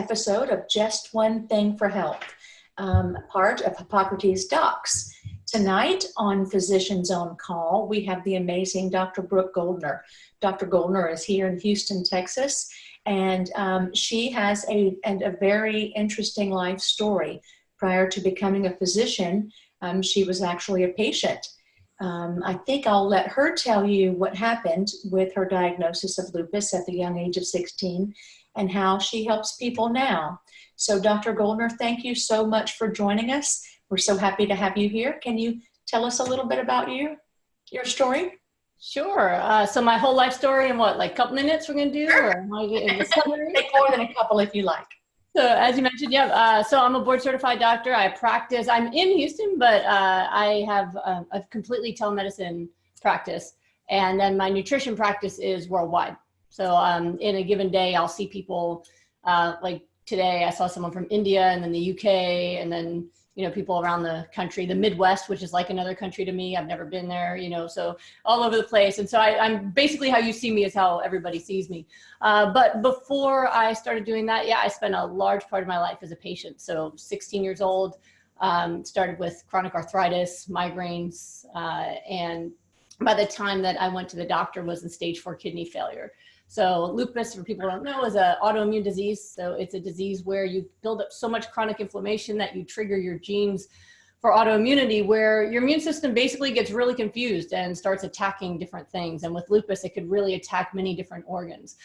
Episode of Just One Thing for Health, part of Hippocrates Docs. Tonight on Physicians on Call, we have the amazing Dr. Brooke Goldner. Dr. Goldner is here in Houston, Texas, and she has a very interesting life story. Prior to becoming a physician, she was actually a patient. I think I'll let her tell you what happened with her diagnosis of lupus at the young age of 16 and how she helps people now. So Dr. Goldner, thank you so much for joining us. We're so happy to have you here. Can you tell us a little bit about your story? Sure. So my whole life story in what, like a couple minutes we're going to do? Sure. Or am I getting the summary? Take more than a couple if you like. So as you mentioned, yeah, so I'm a board certified doctor. I practice, I'm in Houston, but I have a completely telemedicine practice. And then my nutrition practice is worldwide. So in a given day, I'll see people like today, I saw someone from India and then the UK and then, you know, people around the country, the Midwest, which is like another country to me. I've never been there, you know, so all over the place. And so I'm basically how you see me is how everybody sees me. But before I started doing that, yeah, I spent a large part of my life as a patient. So 16 years old, started with chronic arthritis, migraines, and by the time that I went to the doctor was in stage 4 kidney failure. So lupus, for people who don't know, is an autoimmune disease. So it's a disease where you build up so much chronic inflammation that you trigger your genes for autoimmunity, where your immune system basically gets really confused and starts attacking different things. And with lupus, it could really attack many different organs.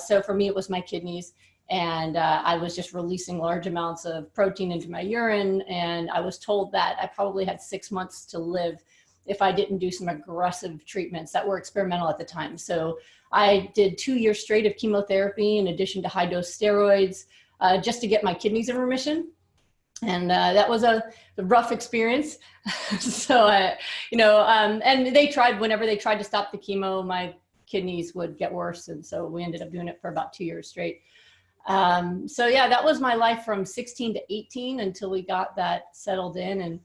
So for me, it was my kidneys. And I was just releasing large amounts of protein into my urine. And I was told that I probably had 6 months to live if I didn't do some aggressive treatments that were experimental at the time. So I did 2 years straight of chemotherapy in addition to high dose steroids just to get my kidneys in remission. And that was a rough experience. So, and they tried, whenever they tried to stop the chemo, my kidneys would get worse. And so we ended up doing it for about 2 years straight. So yeah, that was my life from 16 to 18 until we got that settled in. And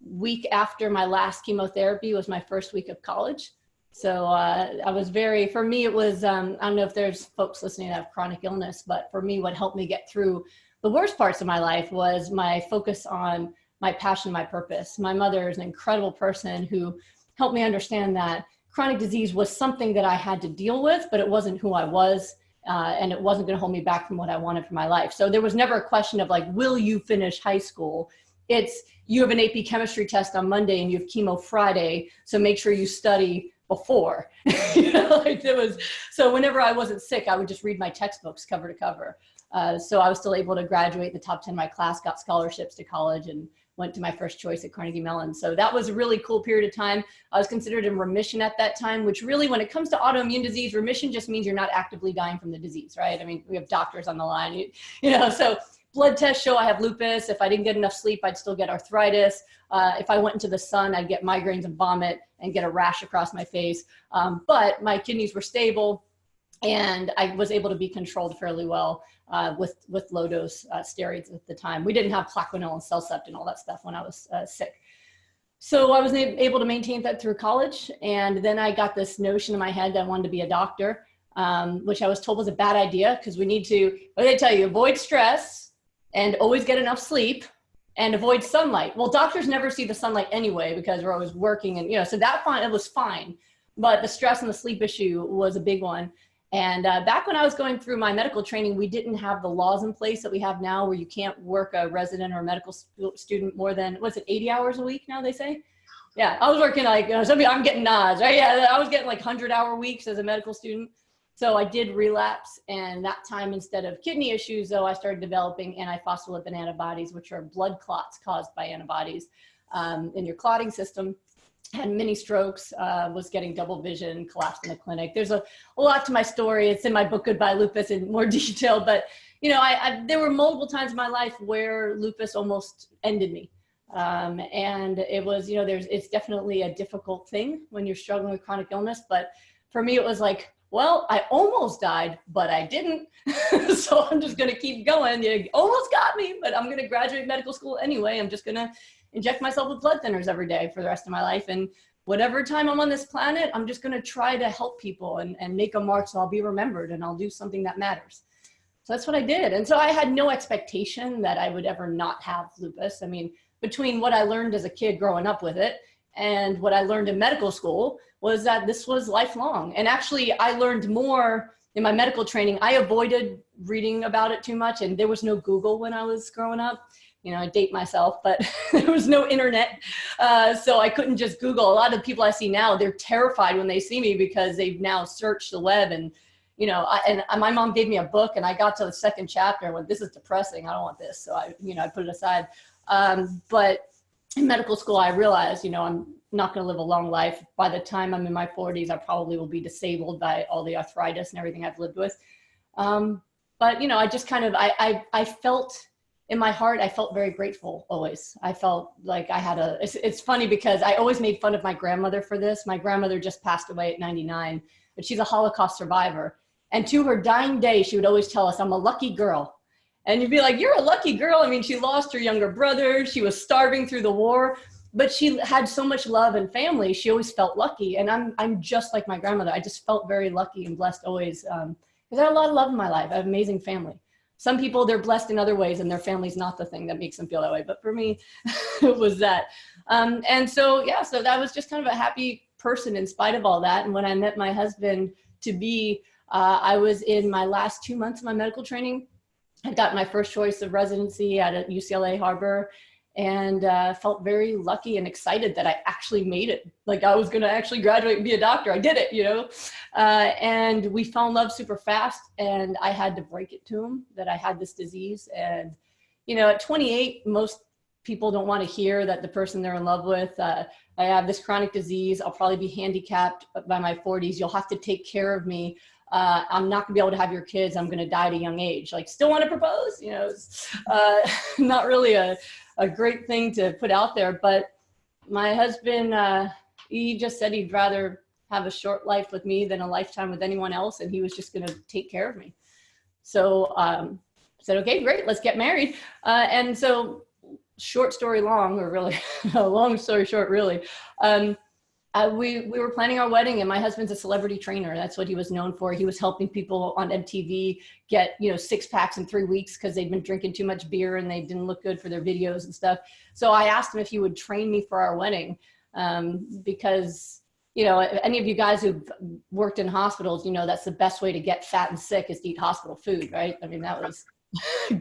week after my last chemotherapy was my first week of college. So I was for me, it was, I don't know if there's folks listening that have chronic illness, but for me, what helped me get through the worst parts of my life was my focus on my passion, my purpose. My mother is an incredible person who helped me understand that chronic disease was something that I had to deal with, but it wasn't who I was. And it wasn't going to hold me back from what I wanted for my life. So there was never a question of like, will you finish high school? It's, you have an AP chemistry test on Monday and you have chemo Friday, so make sure you study before. You know, like it was, so whenever I wasn't sick, I would just read my textbooks cover to cover. So I was still able to graduate in the top 10 of my class, got scholarships to college, and went to my first choice at Carnegie Mellon. So that was a really cool period of time. I was considered in remission at that time, which really, when it comes to autoimmune disease, remission just means you're not actively dying from the disease, right? I mean, we have doctors on the line, you know, so blood tests show I have lupus. If I didn't get enough sleep, I'd still get arthritis. If I went into the sun, I'd get migraines and vomit and get a rash across my face. But my kidneys were stable and I was able to be controlled fairly well with low dose steroids at the time. We didn't have Plaquenil and Cellcept and all that stuff when I was sick. So I was able to maintain that through college. And then I got this notion in my head that I wanted to be a doctor, which I was told was a bad idea because we need to, what do they tell you? Avoid stress and always get enough sleep and avoid sunlight. Well, doctors never see the sunlight anyway because we're always working and, you know, so it was fine. But the stress and the sleep issue was a big one. And back when I was going through my medical training, we didn't have the laws in place that we have now where you can't work a resident or a medical student more than, 80 hours a week now, they say? Yeah, I was working like, I'm getting nods, right? Yeah, I was getting like 100-hour weeks as a medical student. So I did relapse, and that time, instead of kidney issues, though, I started developing antiphospholipid antibodies, which are blood clots caused by antibodies in your clotting system. Had many strokes, was getting double vision, collapsed in the clinic. There's a lot to my story. It's in my book, Goodbye Lupus, in more detail. But, you know, there were multiple times in my life where lupus almost ended me. And it was, you know, it's definitely a difficult thing when you're struggling with chronic illness. But for me, it was like, well, I almost died, but I didn't. So I'm just going to keep going. You almost got me, but I'm going to graduate medical school anyway. I'm just going to inject myself with blood thinners every day for the rest of my life. And whatever time I'm on this planet, I'm just going to try to help people and make a mark so I'll be remembered and I'll do something that matters. So that's what I did. And so I had no expectation that I would ever not have lupus. I mean, between what I learned as a kid growing up with it and what I learned in medical school was that this was lifelong. And actually, I learned more in my medical training. I avoided reading about it too much, and there was no Google when I was growing up. You know, I date myself, but there was no internet. So I couldn't just Google. A lot of the people I see now, they're terrified when they see me because they've now searched the web. And, you know, my mom gave me a book, and I got to the second chapter and went, this is depressing. I don't want this. So I put it aside. But in medical school, I realized, you know, I'm not going to live a long life. By the time I'm in my 40s, I probably will be disabled by all the arthritis and everything I've lived with. But, you know, I just kind of, I felt in my heart, I felt very grateful always. I felt like I had it's funny because I always made fun of my grandmother for this. My grandmother just passed away at 99, but she's a Holocaust survivor. And to her dying day, she would always tell us, I'm a lucky girl. And you'd be like, you're a lucky girl. I mean, she lost her younger brother. She was starving through the war, but she had so much love and family. She always felt lucky. And I'm just like my grandmother. I just felt very lucky and blessed always. Because I had a lot of love in my life. I have an amazing family. Some people, they're blessed in other ways and their family's not the thing that makes them feel that way. But for me, it was that. And so, yeah, so that was just kind of a happy person in spite of all that. And when I met my husband to be, I was in my last 2 months of my medical training. I got my first choice of residency at UCLA Harbor, and felt very lucky and excited that I actually made it. Like I was going to actually graduate and be a doctor. I did it, you know, and we fell in love super fast, and I had to break it to him that I had this disease. And, you know, at 28, most people don't want to hear that the person they're in love with, I have this chronic disease. I'll probably be handicapped by my 40s. You'll have to take care of me. I'm not gonna be able to have your kids. I'm gonna die at a young age. Like, still want to propose? You know, it's not really a great thing to put out there. But my husband, he just said he'd rather have a short life with me than a lifetime with anyone else, and he was just gonna take care of me. So I said, okay, great, let's get married. And so, short story long, or really long story short, really. We were planning our wedding, and my husband's a celebrity trainer. That's what he was known for. He was helping people on MTV get, you know, 6-packs in 3 weeks because they'd been drinking too much beer and they didn't look good for their videos and stuff. So I asked him if he would train me for our wedding, because, you know, any of you guys who've worked in hospitals, you know, that's the best way to get fat and sick is to eat hospital food, right? I mean, that was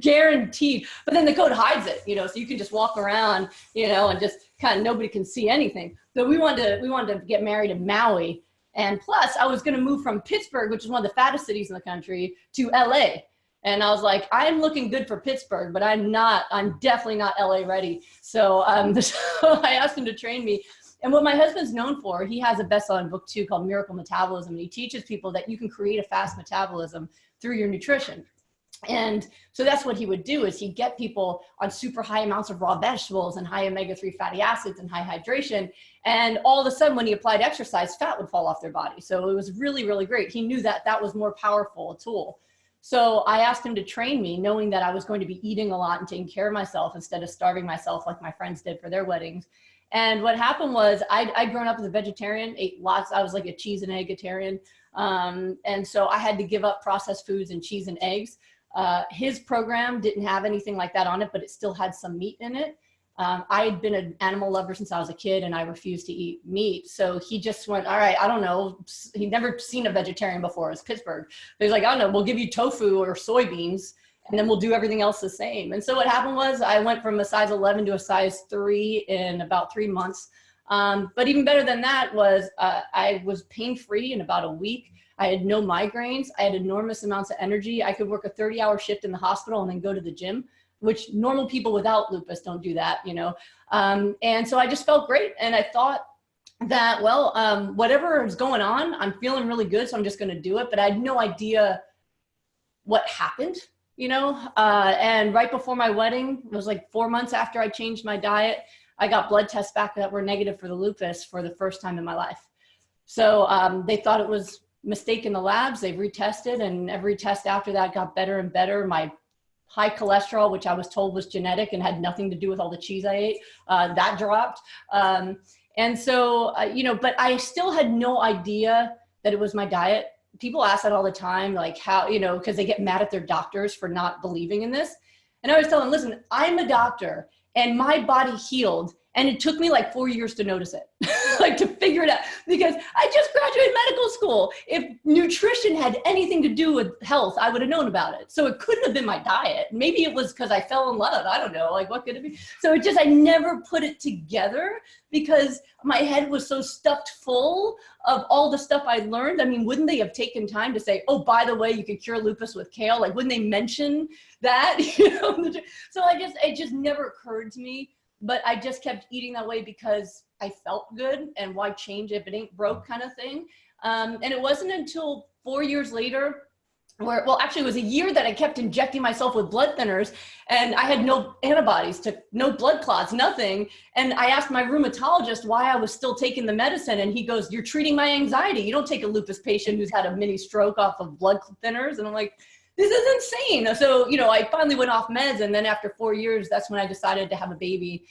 guaranteed. But then the code hides it, you know, so you can just walk around, you know, and just kind of nobody can see anything. So we wanted to get married in Maui. And plus I was going to move from Pittsburgh, which is one of the fattest cities in the country, to LA. And I was like, I'm looking good for Pittsburgh, but I'm definitely not LA ready. So, so I asked him to train me. And what my husband's known for, he has a best-selling book too called Miracle Metabolism. And he teaches people that you can create a fast metabolism through your nutrition. And so that's what he would do, is he'd get people on super high amounts of raw vegetables and high omega-3 fatty acids and high hydration. And all of a sudden, when he applied exercise, fat would fall off their body. So it was really, really great. He knew that that was more powerful a tool. So I asked him to train me, knowing that I was going to be eating a lot and taking care of myself instead of starving myself like my friends did for their weddings. And what happened was I'd grown up as a vegetarian, ate lots. I was like a cheese and eggetarian. And so I had to give up processed foods and cheese and eggs. His program didn't have anything like that on it, but it still had some meat in it. I had been an animal lover since I was a kid, and I refused to eat meat. So he just went, all right, I don't know. He'd never seen a vegetarian before. It's Pittsburgh. So he's like, I don't know, we'll give you tofu or soybeans, and then we'll do everything else the same. And so what happened was I went from a size 11 to a size 3 in about 3 months. But even better than that was I was pain-free in about a week. I had no migraines. I had enormous amounts of energy. I could work a 30-hour shift in the hospital and then go to the gym, which normal people without lupus don't do that, you know? And so I just felt great. And I thought that, well, whatever is going on, I'm feeling really good, so I'm just gonna do it. But I had no idea what happened, you know? And right before my wedding, it was like 4 months after I changed my diet, I got blood tests back that were negative for the lupus for the first time in my life. So they thought it was mistake in the labs. They retested, and every test after that got better and better. My high cholesterol, which I was told was genetic and had nothing to do with all the cheese I ate, that dropped. And so, you know, but I still had no idea that it was my diet. people ask that all the time, like how, you know, because they get mad at their doctors for not believing in this. And I always tell them, listen, I'm a doctor and my body healed. And it took me like 4 years to notice it, like to figure it out, because I just graduated medical school. If nutrition had anything to do with health, I would have known about it. So it couldn't have been my diet. Maybe it was because I fell in love. I don't know, like what could it be? So it just, I never put it together because my head was so stuffed full of all the stuff I learned. I mean, wouldn't they have taken time to say, oh, by the way, you could cure lupus with kale? Like, wouldn't they mention that? You know? So it just never occurred to me. But I just kept eating that way because I felt good, and why change if it ain't broke kind of thing. And it wasn't until 4 years later well, actually it was a year that I kept injecting myself with blood thinners, and I had no antibodies, no blood clots, nothing. And I asked my rheumatologist why I was still taking the medicine. And he goes, you're treating my anxiety. You don't take a lupus patient who's had a mini stroke off of blood thinners. And I'm like, this is insane. So, you know, I finally went off meds. And then after 4 years, that's when I decided to have a baby,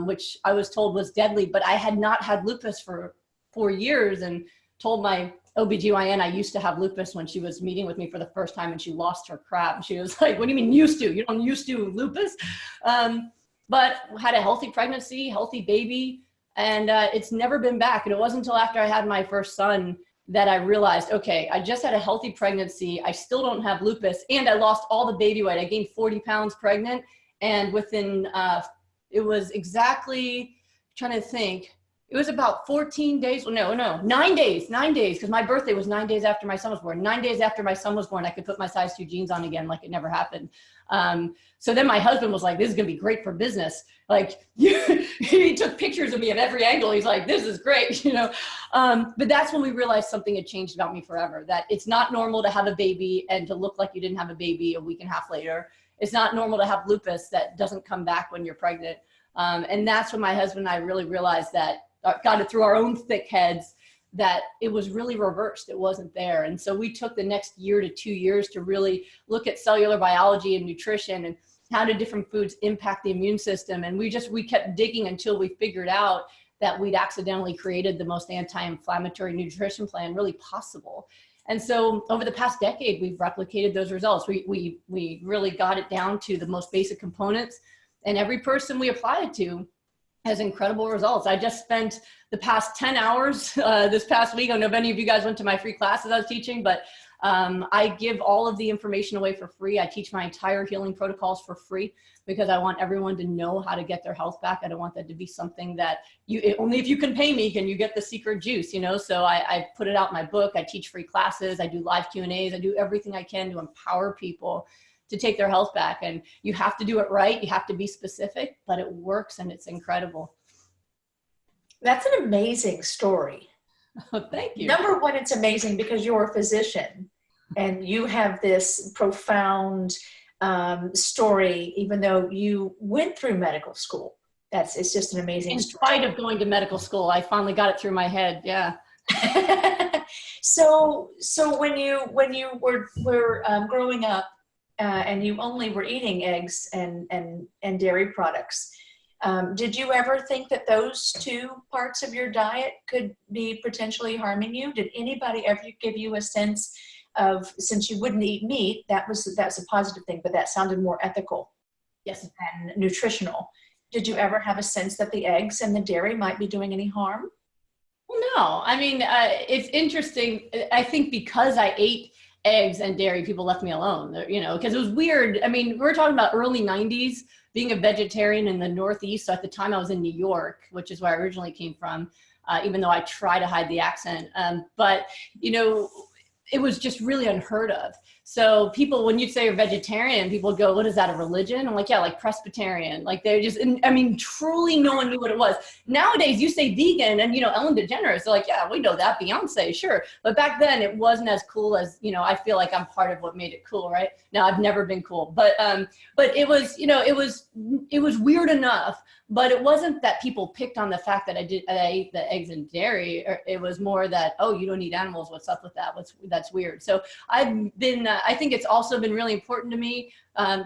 which I was told was deadly. But I had not had lupus for 4 years, and told my OBGYN I used to have lupus when she was meeting with me for the first time, and she lost her crap. She was like, what do you mean used to? You don't used to lupus? But had a healthy pregnancy, healthy baby, and it's never been back. And it wasn't until after I had my first son that I realized, okay, I just had a healthy pregnancy. I still don't have lupus, and I lost all the baby weight. I gained 40 pounds pregnant, and within, it was exactly, trying to think, it was about 14 days, well, no, 9 days, because my birthday was 9 days after my son was born. 9 days after my son was born, I could put my size 2 jeans on again like it never happened. So then my husband was like, this is gonna be great for business. Like, he took pictures of me at every angle. He's like, this is great, you know? But that's when we realized something had changed about me forever, that it's not normal to have a baby and to look like you didn't have a baby a week and a half later. It's not normal to have lupus that doesn't come back when you're pregnant. And that's when my husband and I really realized that, got it through our own thick heads, that it was really reversed. It wasn't there. And so we took the next year to 2 years to really look at cellular biology and nutrition and how do different foods impact the immune system. And we kept digging until we figured out that we'd accidentally created the most anti-inflammatory nutrition plan really possible. And so over the past decade, we've replicated those results. We really got it down to the most basic components, and every person we apply it to has incredible results. I just spent the past 10 hours this past week. I don't know if any of you guys went to my free classes I was teaching, but I give all of the information away for free. I teach my entire healing protocols for free because I want everyone to know how to get their health back. I don't want that to be something that only if you can pay me can you get the secret juice, you know? So I put it out in my book. I teach free classes. I do live Q&As. I do everything I can to empower people to take their health back. And you have to do it right. You have to be specific, but it works and it's incredible. That's an amazing story. Oh, thank you. Number one, it's amazing because you're a physician and you have this profound story, even though you went through medical school. It's just an amazing story. In spite of going to medical school, I finally got it through my head. Yeah. So when you were growing up, and you only were eating eggs and dairy products, did you ever think that those two parts of your diet could be potentially harming you? Did anybody ever give you a sense of, since you wouldn't eat meat, that's a positive thing, but that sounded more ethical, yes, and nutritional. Did you ever have a sense that the eggs and the dairy might be doing any harm? Well, no. I mean, it's interesting. I think because I ate eggs and dairy, people left me alone, you know, because it was weird. I mean, we're talking about early 90s, being a vegetarian in the Northeast. So at the time I was in New York, which is where I originally came from, even though I try to hide the accent. But, you know, it was just really unheard of. So people, when you say you're vegetarian, people would go, what is that, a religion? I'm like, yeah, like Presbyterian. Like they're just, I mean, truly no one knew what it was. Nowadays you say vegan and, you know, Ellen DeGeneres, they're like, yeah, we know that, Beyonce, sure. But back then it wasn't as cool as, you know, I feel like I'm part of what made it cool, right? Now I've never been cool, but it was, you know, it was weird enough, but it wasn't that people picked on the fact that I ate the eggs and dairy. It was more that, oh, you don't eat animals. What's up with that? That's weird. So I've been, I think it's also been really important to me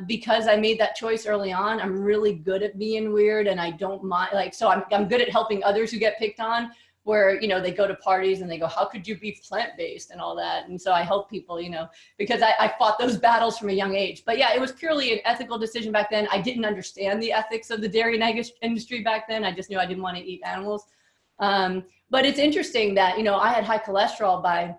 because I made that choice early on. I'm really good at being weird and I don't mind, like, so I'm good at helping others who get picked on, where, you know, they go to parties and they go, how could you be plant-based and all that? And so I help people, you know, because I fought those battles from a young age. But yeah, it was purely an ethical decision back then. I didn't understand the ethics of the dairy and egg industry back then. I just knew I didn't want to eat animals. But it's interesting that, you know, I had high cholesterol by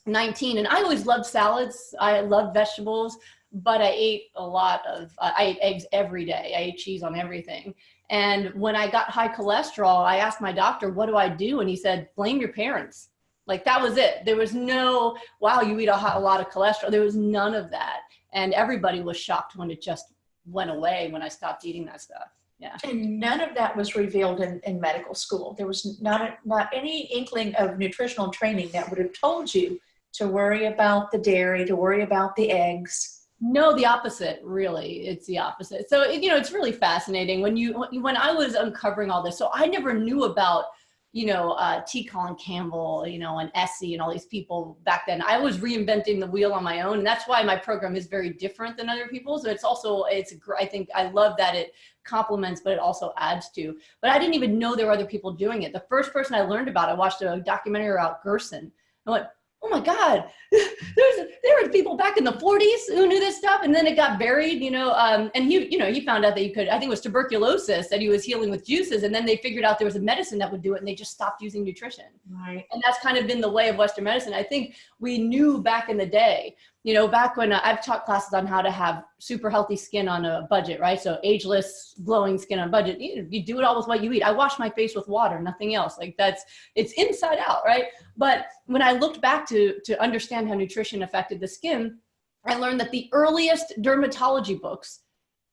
19, and I always loved salads. I loved vegetables, but I ate I ate eggs every day. I ate cheese on everything. And when I got high cholesterol, I asked my doctor, what do I do? And he said, blame your parents. Like, that was it. There was no, wow, you eat a lot of cholesterol. There was none of that. And everybody was shocked when it just went away when I stopped eating that stuff. Yeah. And none of that was revealed in medical school. There was not any inkling of nutritional training that would have told you to worry about the dairy, to worry about the eggs. No, the opposite, really. It's the opposite. So, you know, it's really fascinating when I was uncovering all this. So I never knew about, you know, T. Colin Campbell, you know, and Essie and all these people back then. I was reinventing the wheel on my own. And that's why my program is very different than other people's. So I think I love that it complements, but it also adds to. But I didn't even know there were other people doing it. The first person I learned about, I watched a documentary about Gerson. I went, oh my God, there were people back in the 40s who knew this stuff. And then it got buried, you know, and he found out that you could, I think it was tuberculosis that he was healing with juices. And then they figured out there was a medicine that would do it, and they just stopped using nutrition. Right. And that's kind of been the way of Western medicine. I think we knew back in the day, you know, back when I've taught classes on how to have super healthy skin on a budget, right? So ageless, glowing skin on a budget. You do it all with what you eat. I wash my face with water, nothing else. Like, it's inside out, right? But when I looked back to understand how nutrition affected the skin, I learned that the earliest dermatology books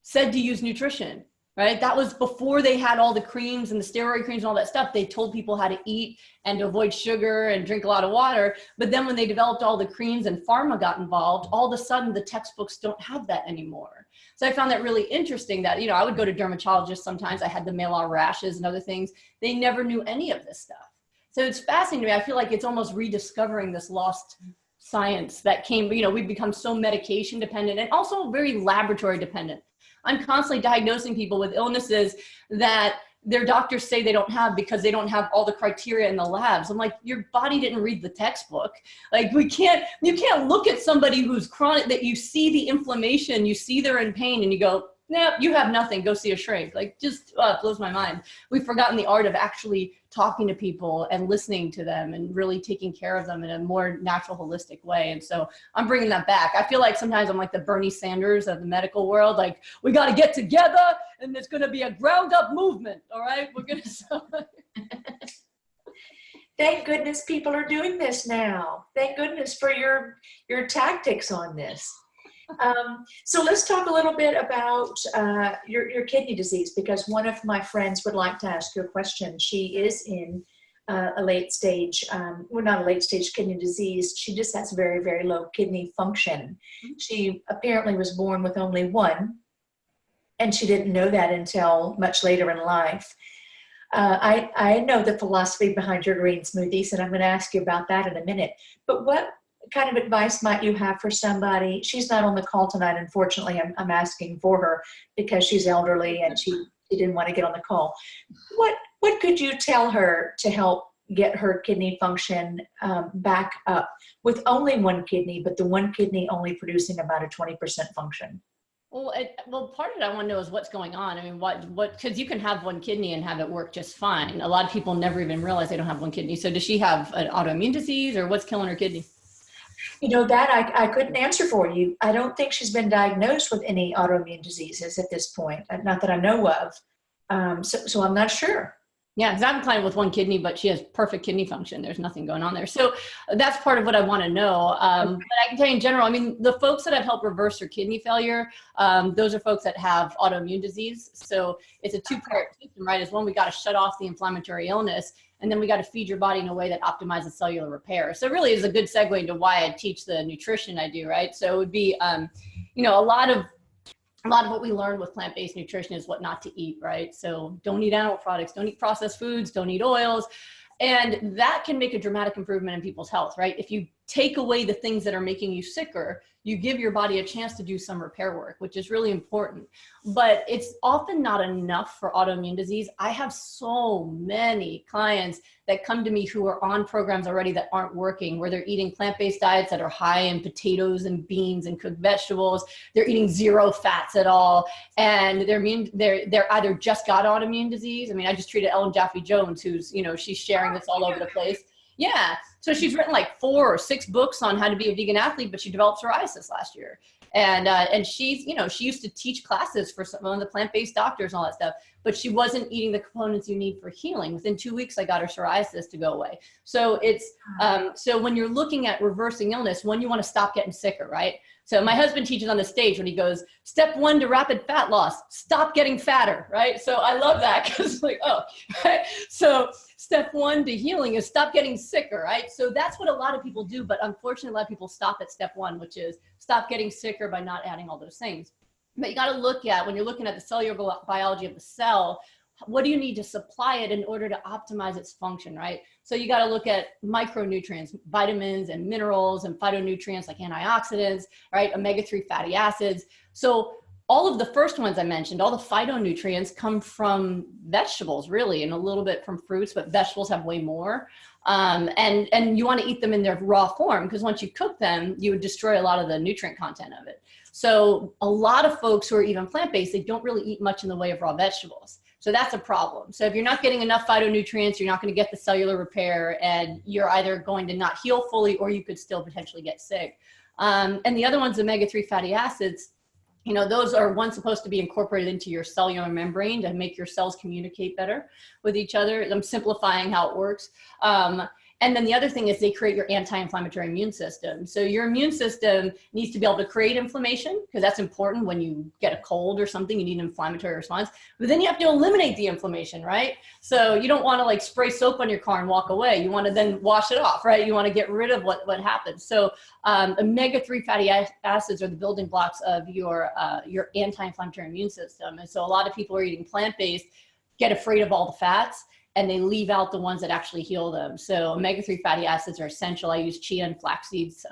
said to use nutrition, right? That was before they had all the creams and the steroid creams and all that stuff. They told people how to eat and to avoid sugar and drink a lot of water. But then when they developed all the creams and pharma got involved, all of a sudden the textbooks don't have that anymore. So I found that really interesting that, you know, I would go to dermatologists sometimes. I had the male rashes and other things. They never knew any of this stuff. So it's fascinating to me. I feel like it's almost rediscovering this lost science that came, you know, we've become so medication dependent and also very laboratory dependent. I'm constantly diagnosing people with illnesses that their doctors say they don't have because they don't have all the criteria in the labs. I'm like, your body didn't read the textbook. Like, you can't look at somebody who's chronic, that you see the inflammation, you see they're in pain, and you go, nah, you have nothing, go see a shrink. Like, just blows my mind. We've forgotten the art of actually talking to people and listening to them and really taking care of them in a more natural, holistic way. And so I'm bringing that back. I feel like sometimes I'm like the Bernie Sanders of the medical world. Like, we got to get together and there's going to be a ground up movement. All right. We're going to. Thank goodness people are doing this now. Thank goodness for your tactics on this. So let's talk a little bit about your kidney disease, because one of my friends would like to ask you a question. She is in a late stage, well, not a late stage kidney disease. She just has very, very low kidney function. She apparently was born with only one, and she didn't know that until much later in life. I know the philosophy behind your green smoothies, and I'm going to ask you about that in a minute. But what kind of advice might you have for somebody? She's not on the call tonight, unfortunately. I'm asking for her because she's elderly and she didn't want to get on the call. What could you tell her to help get her kidney function back up with only one kidney, but the one kidney only producing about a 20% function? Well, part of it I want to know is what's going on. I mean, because you can have one kidney and have it work just fine. A lot of people never even realize they don't have one kidney. So does she have an autoimmune disease, or what's killing her kidney? You know, that I couldn't answer for you. I don't think she's been diagnosed with any autoimmune diseases at this point, not that I know of. So I'm not sure. Yeah, because I'm a client with one kidney, but she has perfect kidney function. There's nothing going on there. So that's part of what I want to know. But I can tell you in general, I mean, the folks that have helped reverse her kidney failure, those are folks that have autoimmune disease. So it's a two-part system, right? Is one, we got to shut off the inflammatory illness, and then we got to feed your body in a way that optimizes cellular repair. So it really is a good segue into why I teach the nutrition I do, right? So it would be, you know, a lot of what we learned with plant-based nutrition is what not to eat, right? So don't eat animal products, don't eat processed foods, don't eat oils. And that can make a dramatic improvement in people's health, right? If you take away the things that are making you sicker, you give your body a chance to do some repair work, which is really important. But it's often not enough for autoimmune disease. I have so many clients that come to me who are on programs already that aren't working, where they're eating plant-based diets that are high in potatoes and beans and cooked vegetables. They're eating zero fats at all. And they're either just got autoimmune disease. I mean, I just treated Ellen Jaffe Jones, who's, you know, she's sharing this all over the place. Yeah. So she's written like 4 or 6 books on how to be a vegan athlete, but she developed psoriasis last year. And she's, you know, she used to teach classes for some of the plant-based doctors and all that stuff, but she wasn't eating the components you need for healing. Within 2 weeks, I got her psoriasis to go away. So it's, so when you're looking at reversing illness, one, you want to stop getting sicker, right? So my husband teaches on the stage when he goes, step 1 to rapid fat loss, stop getting fatter, right? So I love that because like, oh, right? So step 1 to healing is stop getting sicker, right? So that's what a lot of people do, but unfortunately a lot of people stop at step 1, which is stop getting sicker by not adding all those things. But you got to look at, when you're looking at the cellular biology of the cell, what do you need to supply it in order to optimize its function, right? So you got to look at micronutrients, vitamins and minerals and phytonutrients like antioxidants, right? Omega-3 fatty acids. So all of the first ones I mentioned, all the phytonutrients come from vegetables really, and a little bit from fruits, but vegetables have way more. And you want to eat them in their raw form, because once you cook them, you would destroy a lot of the nutrient content of it. So a lot of folks who are even plant-based, they don't really eat much in the way of raw vegetables. So that's a problem. So if you're not getting enough phytonutrients, you're not going to get the cellular repair, and you're either going to not heal fully, or you could still potentially get sick. And the other one's omega-3 fatty acids. You know, those are one supposed to be incorporated into your cellular membrane to make your cells communicate better with each other. I'm simplifying how it works. And then the other thing is they create your anti-inflammatory immune system. So your immune system needs to be able to create inflammation, because that's important. When you get a cold or something, you need an inflammatory response. But then you have to eliminate the inflammation, right? So you don't want to like spray soap on your car and walk away. You want to then wash it off, right? You want to get rid of what happens. So omega-3 fatty acids are the building blocks of your anti-inflammatory immune system. And so a lot of people who are eating plant-based get afraid of all the fats, and they leave out the ones that actually heal them. So omega-3 fatty acids are essential. I use chia and flax seeds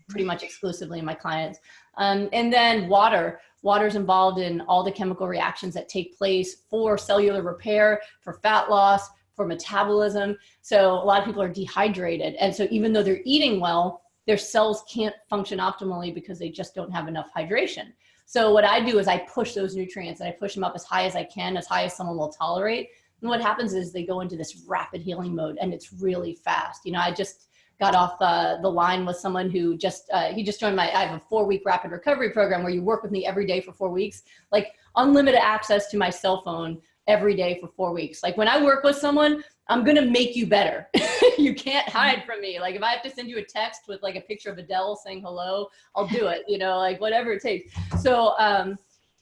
pretty much exclusively in my clients. And then water. Water is involved in all the chemical reactions that take place for cellular repair, for fat loss, for metabolism. So a lot of people are dehydrated. And so even though they're eating well, their cells can't function optimally because they just don't have enough hydration. So what I do is I push those nutrients, and I push them up as high as I can, as high as someone will tolerate. And what happens is they go into this rapid healing mode, and it's really fast. You know, I just got off the line with someone who just, he just joined I have a 4-week rapid recovery program where you work with me every day for 4 weeks, like unlimited access to my cell phone every day for 4 weeks. Like when I work with someone, I'm going to make you better. You can't hide from me. Like if I have to send you a text with like a picture of Adele saying hello, I'll do it, you know, like whatever it takes. So,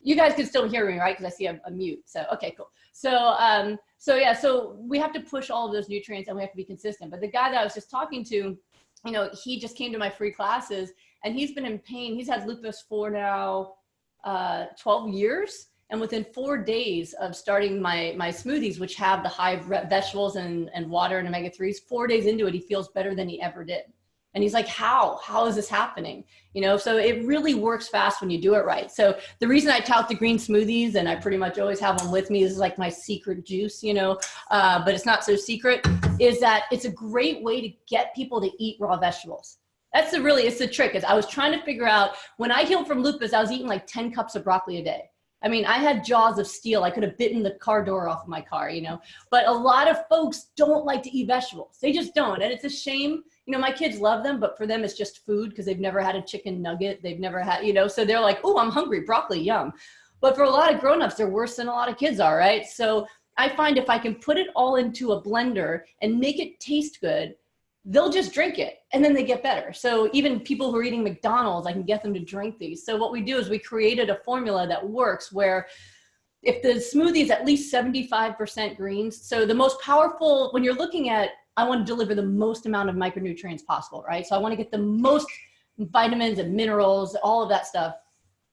you guys can still hear me, right? Because I see a mute. So, okay, cool. So yeah, so we have to push all of those nutrients, and we have to be consistent. But the guy that I was just talking to, you know, he just came to my free classes, and he's been in pain. He's had lupus for now 12 years. And within 4 days of starting my smoothies, which have the high vegetables and water and omega-3s, 4 days into it, he feels better than he ever did. And he's like, how is this happening? You know, so it really works fast when you do it right. So the reason I tout the green smoothies, and I pretty much always have them with me, this is like my secret juice, you know, but it's not so secret, is that it's a great way to get people to eat raw vegetables. That's it's the trick. Is I was trying to figure out, when I healed from lupus, I was eating like 10 cups of broccoli a day. I mean, I had jaws of steel. I could have bitten the car door off of my car, you know, but a lot of folks don't like to eat vegetables. They just don't. And it's a shame. You know, my kids love them, but for them, it's just food, because they've never had a chicken nugget. They've never had, you know, so they're like, oh, I'm hungry, broccoli, yum. But for a lot of grownups, they're worse than a lot of kids are, right? So I find if I can put it all into a blender and make it taste good, they'll just drink it, and then they get better. So even people who are eating McDonald's, I can get them to drink these. So what we do is we created a formula that works, where if the smoothie is at least 75% greens, so the most powerful, when you're looking at, I want to deliver the most amount of micronutrients possible, right? So I want to get the most vitamins and minerals, all of that stuff.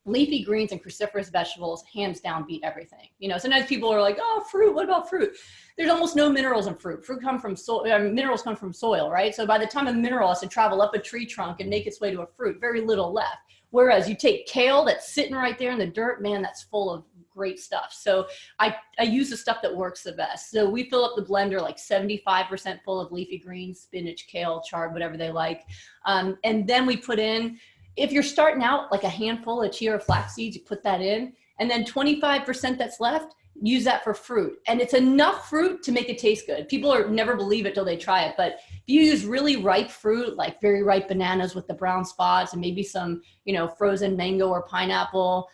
leafy greens and cruciferous vegetables hands down beat everything. You know, sometimes people are like, oh, fruit, what about fruit? There's almost no minerals in fruit. Fruit come from soil, minerals come from soil, right? So by the time a mineral has to travel up a tree trunk and make its way to a fruit, very little left. Whereas you take kale that's sitting right there in the dirt, man, that's full of great stuff. So I use the stuff that works the best. So we fill up the blender like 75% full of leafy greens, spinach, kale, chard, whatever they like. And then we put in, if you're starting out, like a handful of chia or flax seeds, you put that in, and then 25% that's left, use that for fruit. And it's enough fruit to make it taste good. People never believe it till they try it. But if you use really ripe fruit, like very ripe bananas with the brown spots and maybe some, you know, frozen mango or pineapple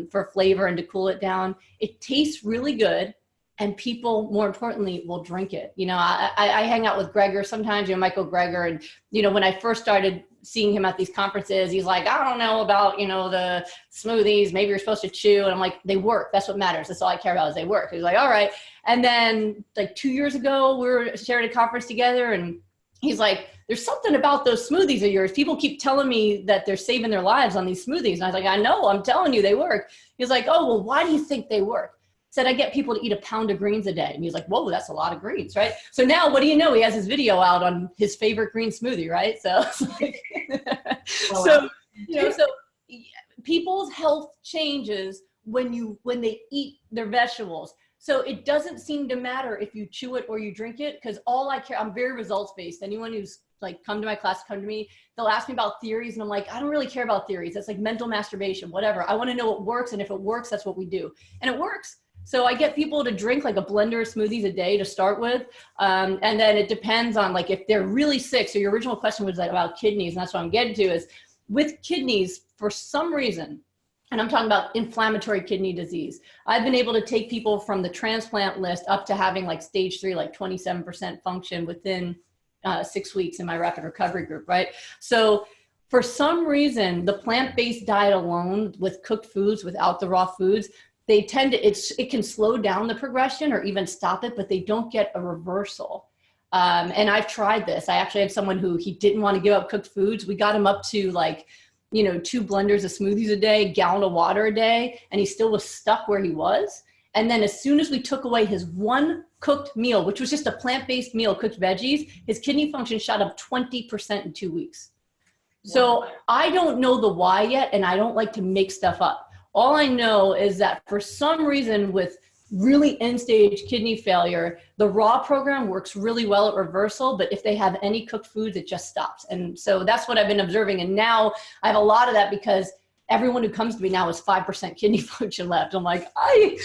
for flavor and to cool it down, it tastes really good. And people, more importantly, will drink it. You know, I hang out with Gregor sometimes, you know, Michael Gregor. And, you know, when I first started seeing him at these conferences, he's like, I don't know about, you know, the smoothies, maybe you're supposed to chew. And I'm like, they work. That's what matters. That's all I care about is they work. He's like, all right. And then like 2 years ago, we were sharing a conference together and he's like, there's something about those smoothies of yours. People keep telling me that they're saving their lives on these smoothies. And I was like, I know, I'm telling you they work. He's like, oh, well, why do you think they work? Said, I get people to eat a pound of greens a day. And he's like, whoa, that's a lot of greens, right? So now, what do you know? He has his video out on his favorite green smoothie, right? So, so you know, so people's health changes when they eat their vegetables. So it doesn't seem to matter if you chew it or you drink it, because all I care, I'm very results-based. Anyone who's like come to my class, come to me, they'll ask me about theories. And I'm like, I don't really care about theories. That's like mental masturbation, whatever. I want to know what works. And if it works, that's what we do. And it works. So I get people to drink like a blender of smoothies a day to start with. And then it depends on like if they're really sick. So your original question was like about kidneys. And that's what I'm getting to is with kidneys, for some reason, and I'm talking about inflammatory kidney disease, I've been able to take people from the transplant list up to having like stage 3, like 27% function within 6 weeks in my rapid recovery group, right? So for some reason, the plant-based diet alone with cooked foods without the raw foods, they tend to, it can slow down the progression or even stop it, but they don't get a reversal. And I've tried this. I actually had someone who he didn't want to give up cooked foods. We got him up to like, you know, 2 blenders of smoothies a day, gallon of water a day, and he still was stuck where he was. And then as soon as we took away his one cooked meal, which was just a plant-based meal, cooked veggies, his kidney function shot up 20% in 2 weeks. So I don't know the why yet, and I don't like to make stuff up. All I know is that for some reason with really end-stage kidney failure, the raw program works really well at reversal, but if they have any cooked foods, it just stops. And so that's what I've been observing. And now I have a lot of that because everyone who comes to me now has 5% kidney function left. I'm like, but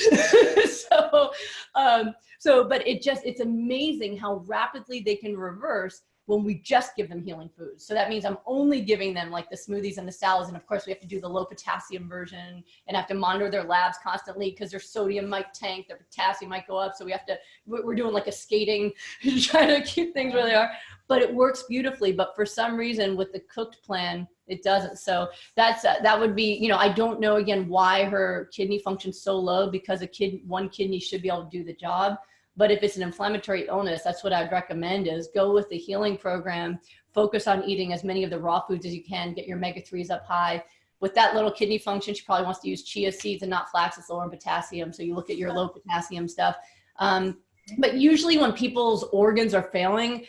it's amazing how rapidly they can reverse when we just give them healing foods. So that means I'm only giving them like the smoothies and the salads. And of course we have to do the low potassium version and have to monitor their labs constantly because their sodium might tank, their potassium might go up. So we're doing like a skating, trying to keep things where they are, but it works beautifully. But for some reason with the cooked plan, it doesn't. So that would be, you know, I don't know again why her kidney function's so low because one kidney should be able to do the job. But if it's an inflammatory illness, that's what I'd recommend is go with the healing program, focus on eating as many of the raw foods as you can, get your omega-3s up high. With that little kidney function, she probably wants to use chia seeds and not flax, it's lower in potassium. So you look at your low potassium stuff. But usually when people's organs are failing,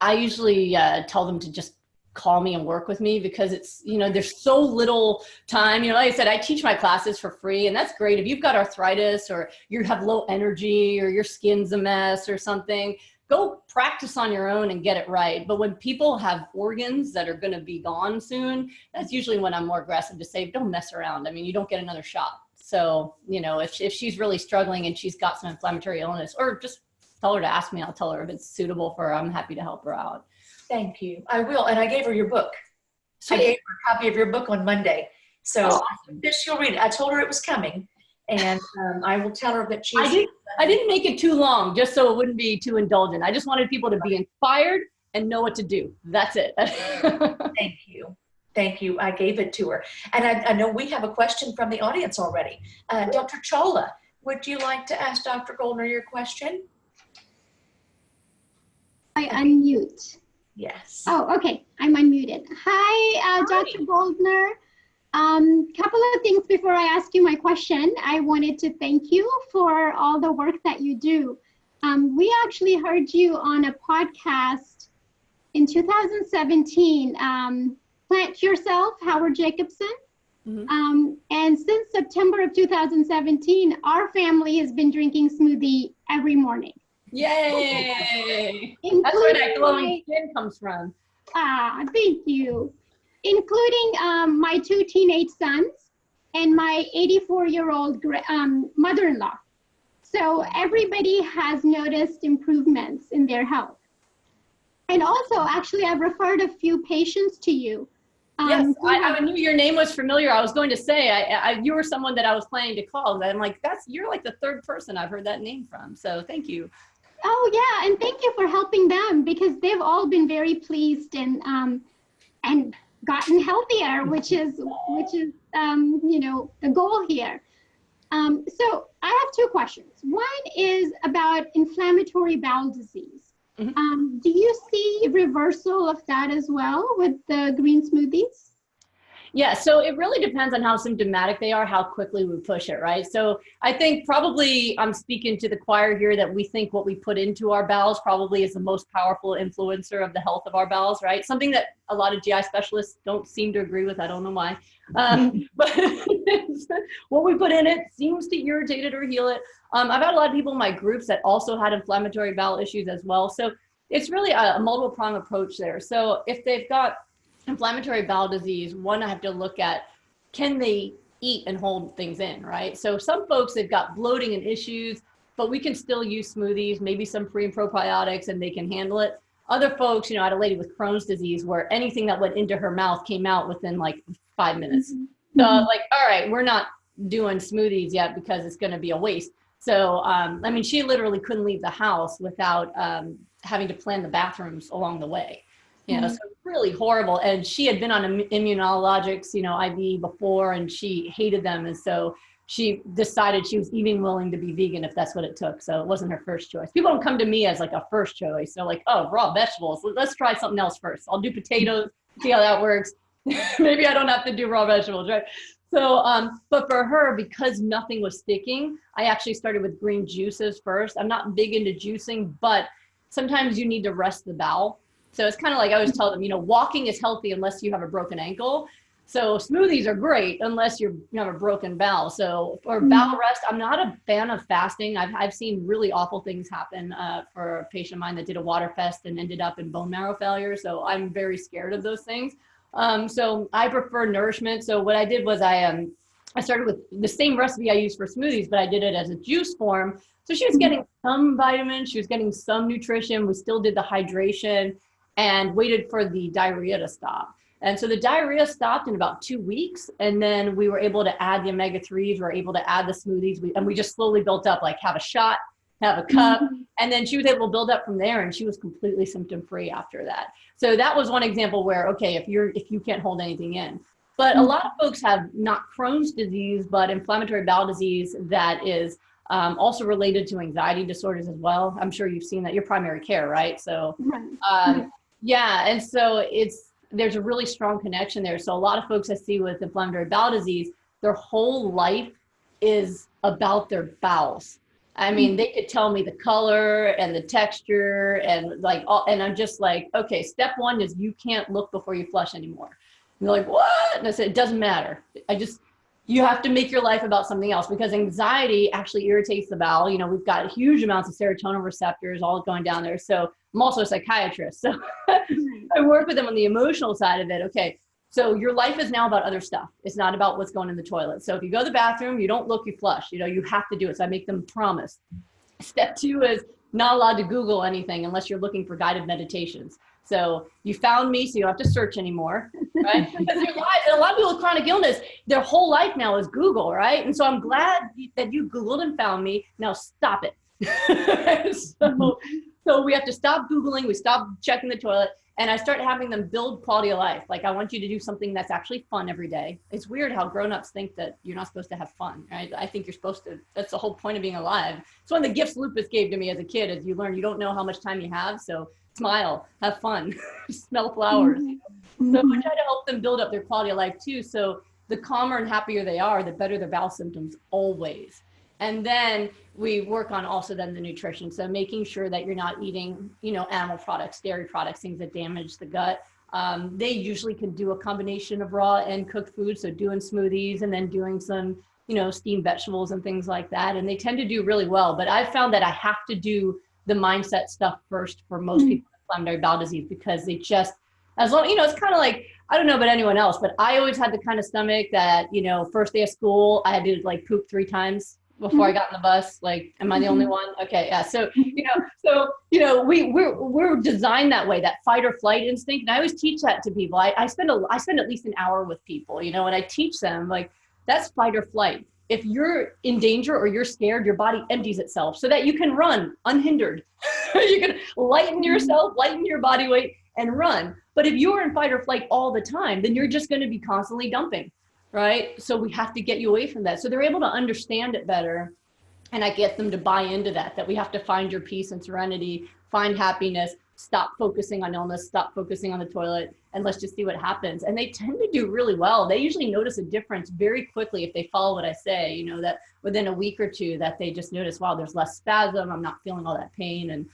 I usually tell them to just call me and work with me because it's, you know, there's so little time. You know, like I said, I teach my classes for free and that's great. If you've got arthritis or you have low energy or your skin's a mess or something, go practice on your own and get it right. But when people have organs that are going to be gone soon, that's usually when I'm more aggressive to say, don't mess around. I mean, you don't get another shot. So, you know, if she's really struggling and she's got some inflammatory illness, or just tell her to ask me, I'll tell her if it's suitable for her. I'm happy to help her out. Thank you. I will. And I gave her your book. Sweet. I gave her a copy of your book on Monday. So awesome. She'll read it. I told her it was coming. And I will tell her that I didn't make it too long just so it wouldn't be too indulgent. I just wanted people to be inspired and know what to do. That's it. Thank you. Thank you. I gave it to her. And I know we have a question from the audience already. Dr. Chola, would you like to ask Dr. Goldner your question? I unmute. Yes. Oh, okay. I'm unmuted. Hi, Dr. Goldner. Couple of things before I ask you my question. I wanted to thank you for all the work that you do. We actually heard you on a podcast in 2017, Plant Yourself, Howard Jacobson. And since September of 2017, our family has been drinking smoothie every morning. Yay! That's where that glowing skin comes from. Thank you. Including my 2 teenage sons and my 84-year-old mother-in-law. So everybody has noticed improvements in their health. And also, actually, I've referred a few patients to you. Yes, I knew your name was familiar. I was going to say, you were someone that I was planning to call. I'm like, you're like the 3rd person I've heard that name from. So thank you. Oh yeah, and thank you for helping them, because they've all been very pleased and gotten healthier, which is you know, the goal here. So I have 2 questions. One is about inflammatory bowel disease. Do you see reversal of that as well with the green smoothies? Yeah, so it really depends on how symptomatic they are, how quickly we push it, right? So I think probably I'm speaking to the choir here that we think what we put into our bowels probably is the most powerful influencer of the health of our bowels, right? Something that a lot of GI specialists don't seem to agree with. I don't know why. But what we put in it seems to irritate it or heal it. I've had a lot of people in my groups that also had inflammatory bowel issues as well. So it's really a multiple prong approach there. So if they've got inflammatory bowel disease, one, I have to look at, can they eat and hold things in, right? So some folks, they've got bloating and issues, but we can still use smoothies, maybe some pre and probiotics, and they can handle it. Other folks, you know, I had a lady with Crohn's disease where anything that went into her mouth came out within like 5 minutes. So like, all right, we're not doing smoothies yet because it's going to be a waste. So, I mean, she literally couldn't leave the house without having to plan the bathrooms along the way. You know, so really horrible. And she had been on immunologics, you know, IV before, and she hated them. And so she decided she was even willing to be vegan if that's what it took. So it wasn't her first choice. People don't come to me as like a first choice. They're like, oh, raw vegetables. Let's try something else first. I'll do potatoes, see how that works. Maybe I don't have to do raw vegetables, right? So, but for her, because nothing was sticking, I actually started with green juices first. I'm not big into juicing, but sometimes you need to rest the bowel. So it's kind of like I always tell them, you know, walking is healthy unless you have a broken ankle. So smoothies are great unless you have a broken bowel. So for bowel rest, I'm not a fan of fasting. I've seen really awful things happen for a patient of mine that did a water fast and ended up in bone marrow failure. So I'm very scared of those things. So I prefer nourishment. So what I did was I started with the same recipe I used for smoothies, but I did it as a juice form. So she was getting some vitamins, she was getting some nutrition. We still did the hydration and waited for the diarrhea to stop. And so the diarrhea stopped in about 2 weeks. And then we were able to add the omega-3s, we were able to add the smoothies. And we just slowly built up, like have a shot, have a cup. And then she was able to build up from there, and she was completely symptom-free after that. So that was one example where, okay, if you can't hold anything in. But a lot of folks have not Crohn's disease, but inflammatory bowel disease that is also related to anxiety disorders as well. I'm sure you've seen that, your primary care, right? So yeah, and so there's a really strong connection there. So a lot of folks I see with inflammatory bowel disease, their whole life is about their bowels. I mean, they could tell me the color and the texture and like all, and I'm just like, okay, step one is you can't look before you flush anymore. And they're like, what? And I said, it doesn't matter. You have to make your life about something else, because anxiety actually irritates the bowel. You know, we've got huge amounts of serotonin receptors all going down there. So I'm also a psychiatrist. So I work with them on the emotional side of it. Okay, so your life is now about other stuff. It's not about what's going in the toilet. So if you go to the bathroom, you don't look, you flush. You know, you have to do it. So I make them promise. Step two is not allowed to Google anything unless you're looking for guided meditations. So you found me, so you don't have to search anymore, right? Because their lives, and a lot of people with chronic illness, their whole life now is Google, right? And so I'm glad that you Googled and found me. Now stop it. So we have to stop Googling. We stop checking the toilet. And I start having them build quality of life. Like, I want you to do something that's actually fun every day. It's weird how grown-ups think that you're not supposed to have fun, right? I think you're supposed to. That's the whole point of being alive. It's one of the gifts Lupus gave to me as a kid, is you learn you don't know how much time you have. So smile, have fun, smell flowers. So I try to help them build up their quality of life too. So the calmer and happier they are, the better their bowel symptoms always. And then we work on also then the nutrition. So making sure that you're not eating, animal products, dairy products, things that damage the gut. They usually can do a combination of raw and cooked food. So doing smoothies and then doing some, steamed vegetables and things like that. And they tend to do really well. But I've found that I have to do the mindset stuff first for most people with inflammatory bowel disease, because they just, as long, it's kind of like, I don't know about anyone else, but I always had the kind of stomach that, first day of school, I had to like poop 3 times before I got on the bus. Like, am I the only one? Okay. Yeah. So, we're designed that way, that fight or flight instinct. And I always teach that to people. I spend at least an hour with people, and I teach them like, that's fight or flight. If you're in danger or you're scared, your body empties itself so that you can run unhindered. You can lighten yourself, lighten your body weight and run. But if you're in fight or flight all the time, then you're just going to be constantly dumping. Right? So we have to get you away from that. So they're able to understand it better. And I get them to buy into that we have to find your peace and serenity, find happiness, stop focusing on illness, stop focusing on the toilet, and let's just see what happens. And they tend to do really well. They usually notice a difference very quickly if they follow what I say, that within a week or two that they just notice, wow, there's less spasm, I'm not feeling all that pain, and,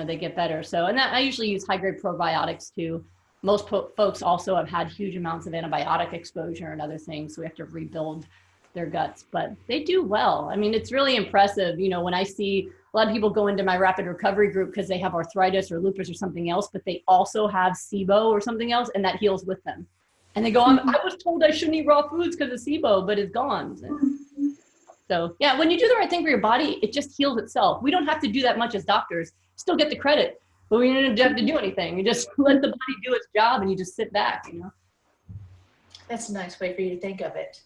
they get better. So, and that I usually use high-grade probiotics too. Most folks also have had huge amounts of antibiotic exposure and other things, so we have to rebuild their guts, but they do well. I mean, it's really impressive, when I see a lot of people go into my rapid recovery group because they have arthritis or lupus or something else, but they also have SIBO or something else, and that heals with them. And they go, I was told I shouldn't eat raw foods because of SIBO, but it's gone. So yeah, when you do the right thing for your body, it just heals itself. We don't have to do that much as doctors, still get the credit. But we don't have to do anything. You just let the body do its job and you just sit back, That's a nice way for you to think of it.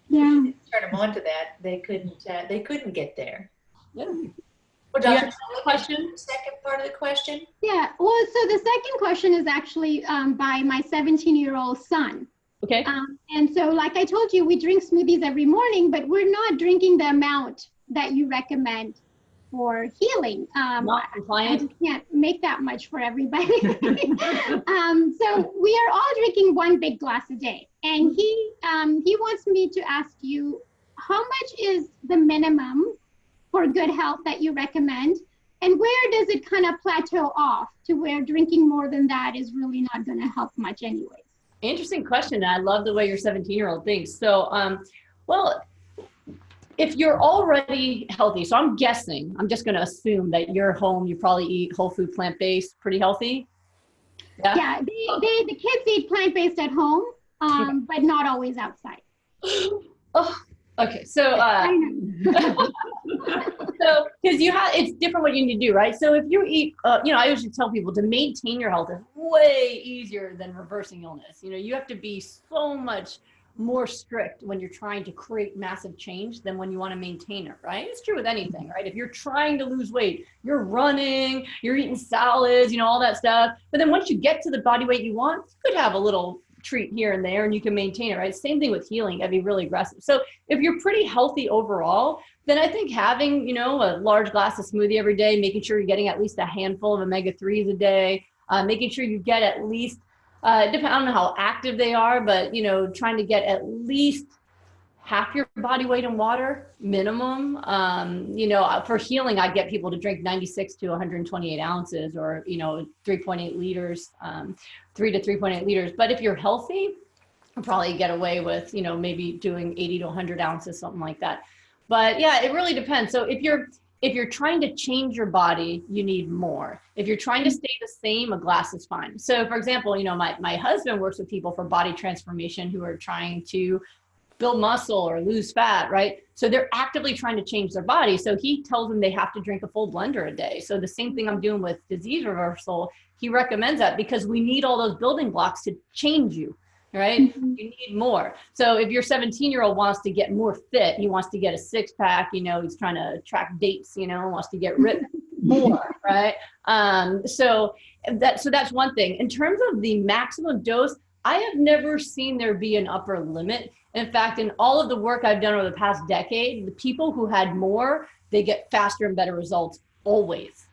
Yeah. Turn them on to that. They couldn't get there. Yeah. Well, Do you Dr. have a question? The second part of the question? Yeah. Well, so the second question is actually by my 17-year-old son. Okay. And so like I told you, we drink smoothies every morning, but we're not drinking the amount that you recommend for healing. Not compliant. I just can't make that much for everybody. So we are all drinking 1 big glass a day. And he wants me to ask you, how much is the minimum for good health that you recommend? And where does it kind of plateau off to where drinking more than that is really not going to help much anyways? Interesting question. I love the way your 17-year-old thinks. So, well, if you're already healthy, so I'm guessing, I'm just going to assume that you're home, you probably eat whole food, plant-based, pretty healthy. Yeah, the kids eat plant-based at home, but not always outside. Oh, okay. So, so because it's different what you need to do, right? So if you eat, I usually tell people to maintain your health is way easier than reversing illness. You have to be so much more strict when you're trying to create massive change than when you want to maintain it, right? It's true with anything, right? If you're trying to lose weight, you're running, you're eating salads, all that stuff. But then once you get to the body weight you want, you could have a little treat here and there and you can maintain it, right? Same thing with healing, that'd be really aggressive. So if you're pretty healthy overall, then I think having, a large glass of smoothie every day, making sure you're getting at least a handful of omega-3s a day, making sure you get at least I don't know how active they are, but, trying to get at least half your body weight in water minimum. For healing, I get people to drink 96 to 128 ounces or, 3.8 liters, 3 to 3.8 liters. But if you're healthy, you'll probably get away with, maybe doing 80 to 100 ounces, something like that. But yeah, it really depends. So if you're trying to change your body, you need more. If you're trying to stay the same, a glass is fine. So for example, my husband works with people for body transformation who are trying to build muscle or lose fat, right? So they're actively trying to change their body. So he tells them they have to drink a full blender a day. So the same thing I'm doing with disease reversal, he recommends that because we need all those building blocks to change you. Right? Mm-hmm. You need more. So if your 17-year-old wants to get more fit, he wants to get a 6-pack, he's trying to track dates, wants to get ripped more, right? So that's one thing. In terms of the maximum dose, I have never seen there be an upper limit. In fact, in all of the work I've done over the past decade, the people who had more, they get faster and better results always.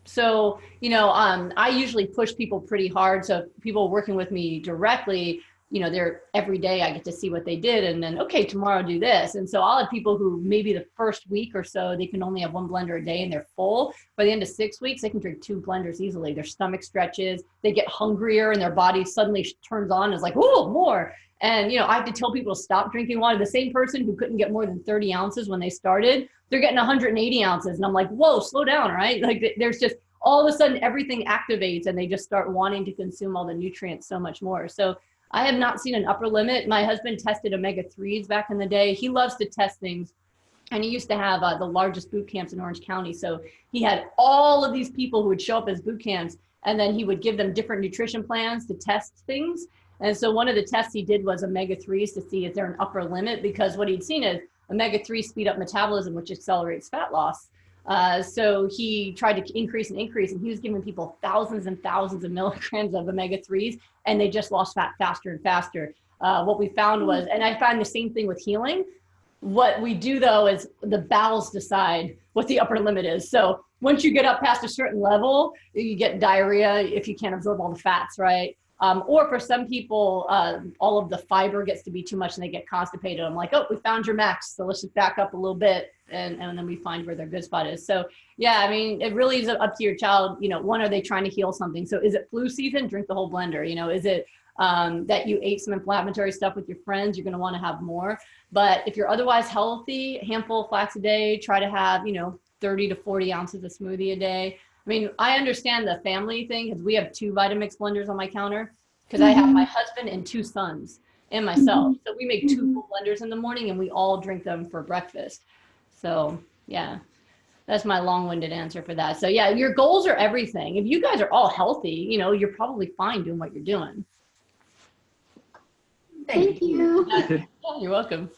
So, I usually push people pretty hard. So people working with me directly, they're every day I get to see what they did, and then, okay, tomorrow do this. And so I'll have people who maybe the first week or so, they can only have 1 blender a day and they're full. By the end of 6 weeks, they can drink 2 blenders easily. Their stomach stretches, they get hungrier and their body suddenly turns on, is like, oh, more. And, I have to tell people to stop drinking water. The same person who couldn't get more than 30 ounces when they started, they're getting 180 ounces. And I'm like, whoa, slow down, right? Like there's just, all of a sudden everything activates and they just start wanting to consume all the nutrients so much more. So I have not seen an upper limit. My husband tested omega-3s back in the day. He loves to test things. And he used to have the largest boot camps in Orange County. So he had all of these people who would show up as boot camps, and then he would give them different nutrition plans to test things. And so one of the tests he did was omega-3s to see if they're an upper limit, because what he'd seen is omega-3 speed up metabolism, which accelerates fat loss. So he tried to increase, and he was giving people thousands and thousands of milligrams of omega-3s, and they just lost fat faster and faster. What we found was, and I find the same thing with healing. What we do though is the bowels decide what the upper limit is. So once you get up past a certain level, you get diarrhea if you can't absorb all the fats, right? Or for some people, all of the fiber gets to be too much and they get constipated. I'm like, oh, we found your max, so let's just back up a little bit, and then we find where their good spot is. So yeah, I mean, it really is up to your child. One, are they trying to heal something? So is it flu season? Drink the whole blender. Is it that you ate some inflammatory stuff with your friends? You're going to want to have more. But if you're otherwise healthy, handful of flax a day, try to have 30 to 40 ounces of smoothie a day. I mean, I understand the family thing, because we have 2 Vitamix blenders on my counter, because I have my husband and 2 sons and myself. So we make 2 full blenders in the morning and we all drink them for breakfast. So yeah, that's my long-winded answer for that. So yeah, your goals are everything. If you guys are all healthy, you're probably fine doing what you're doing. Thank you. Yeah, you're welcome.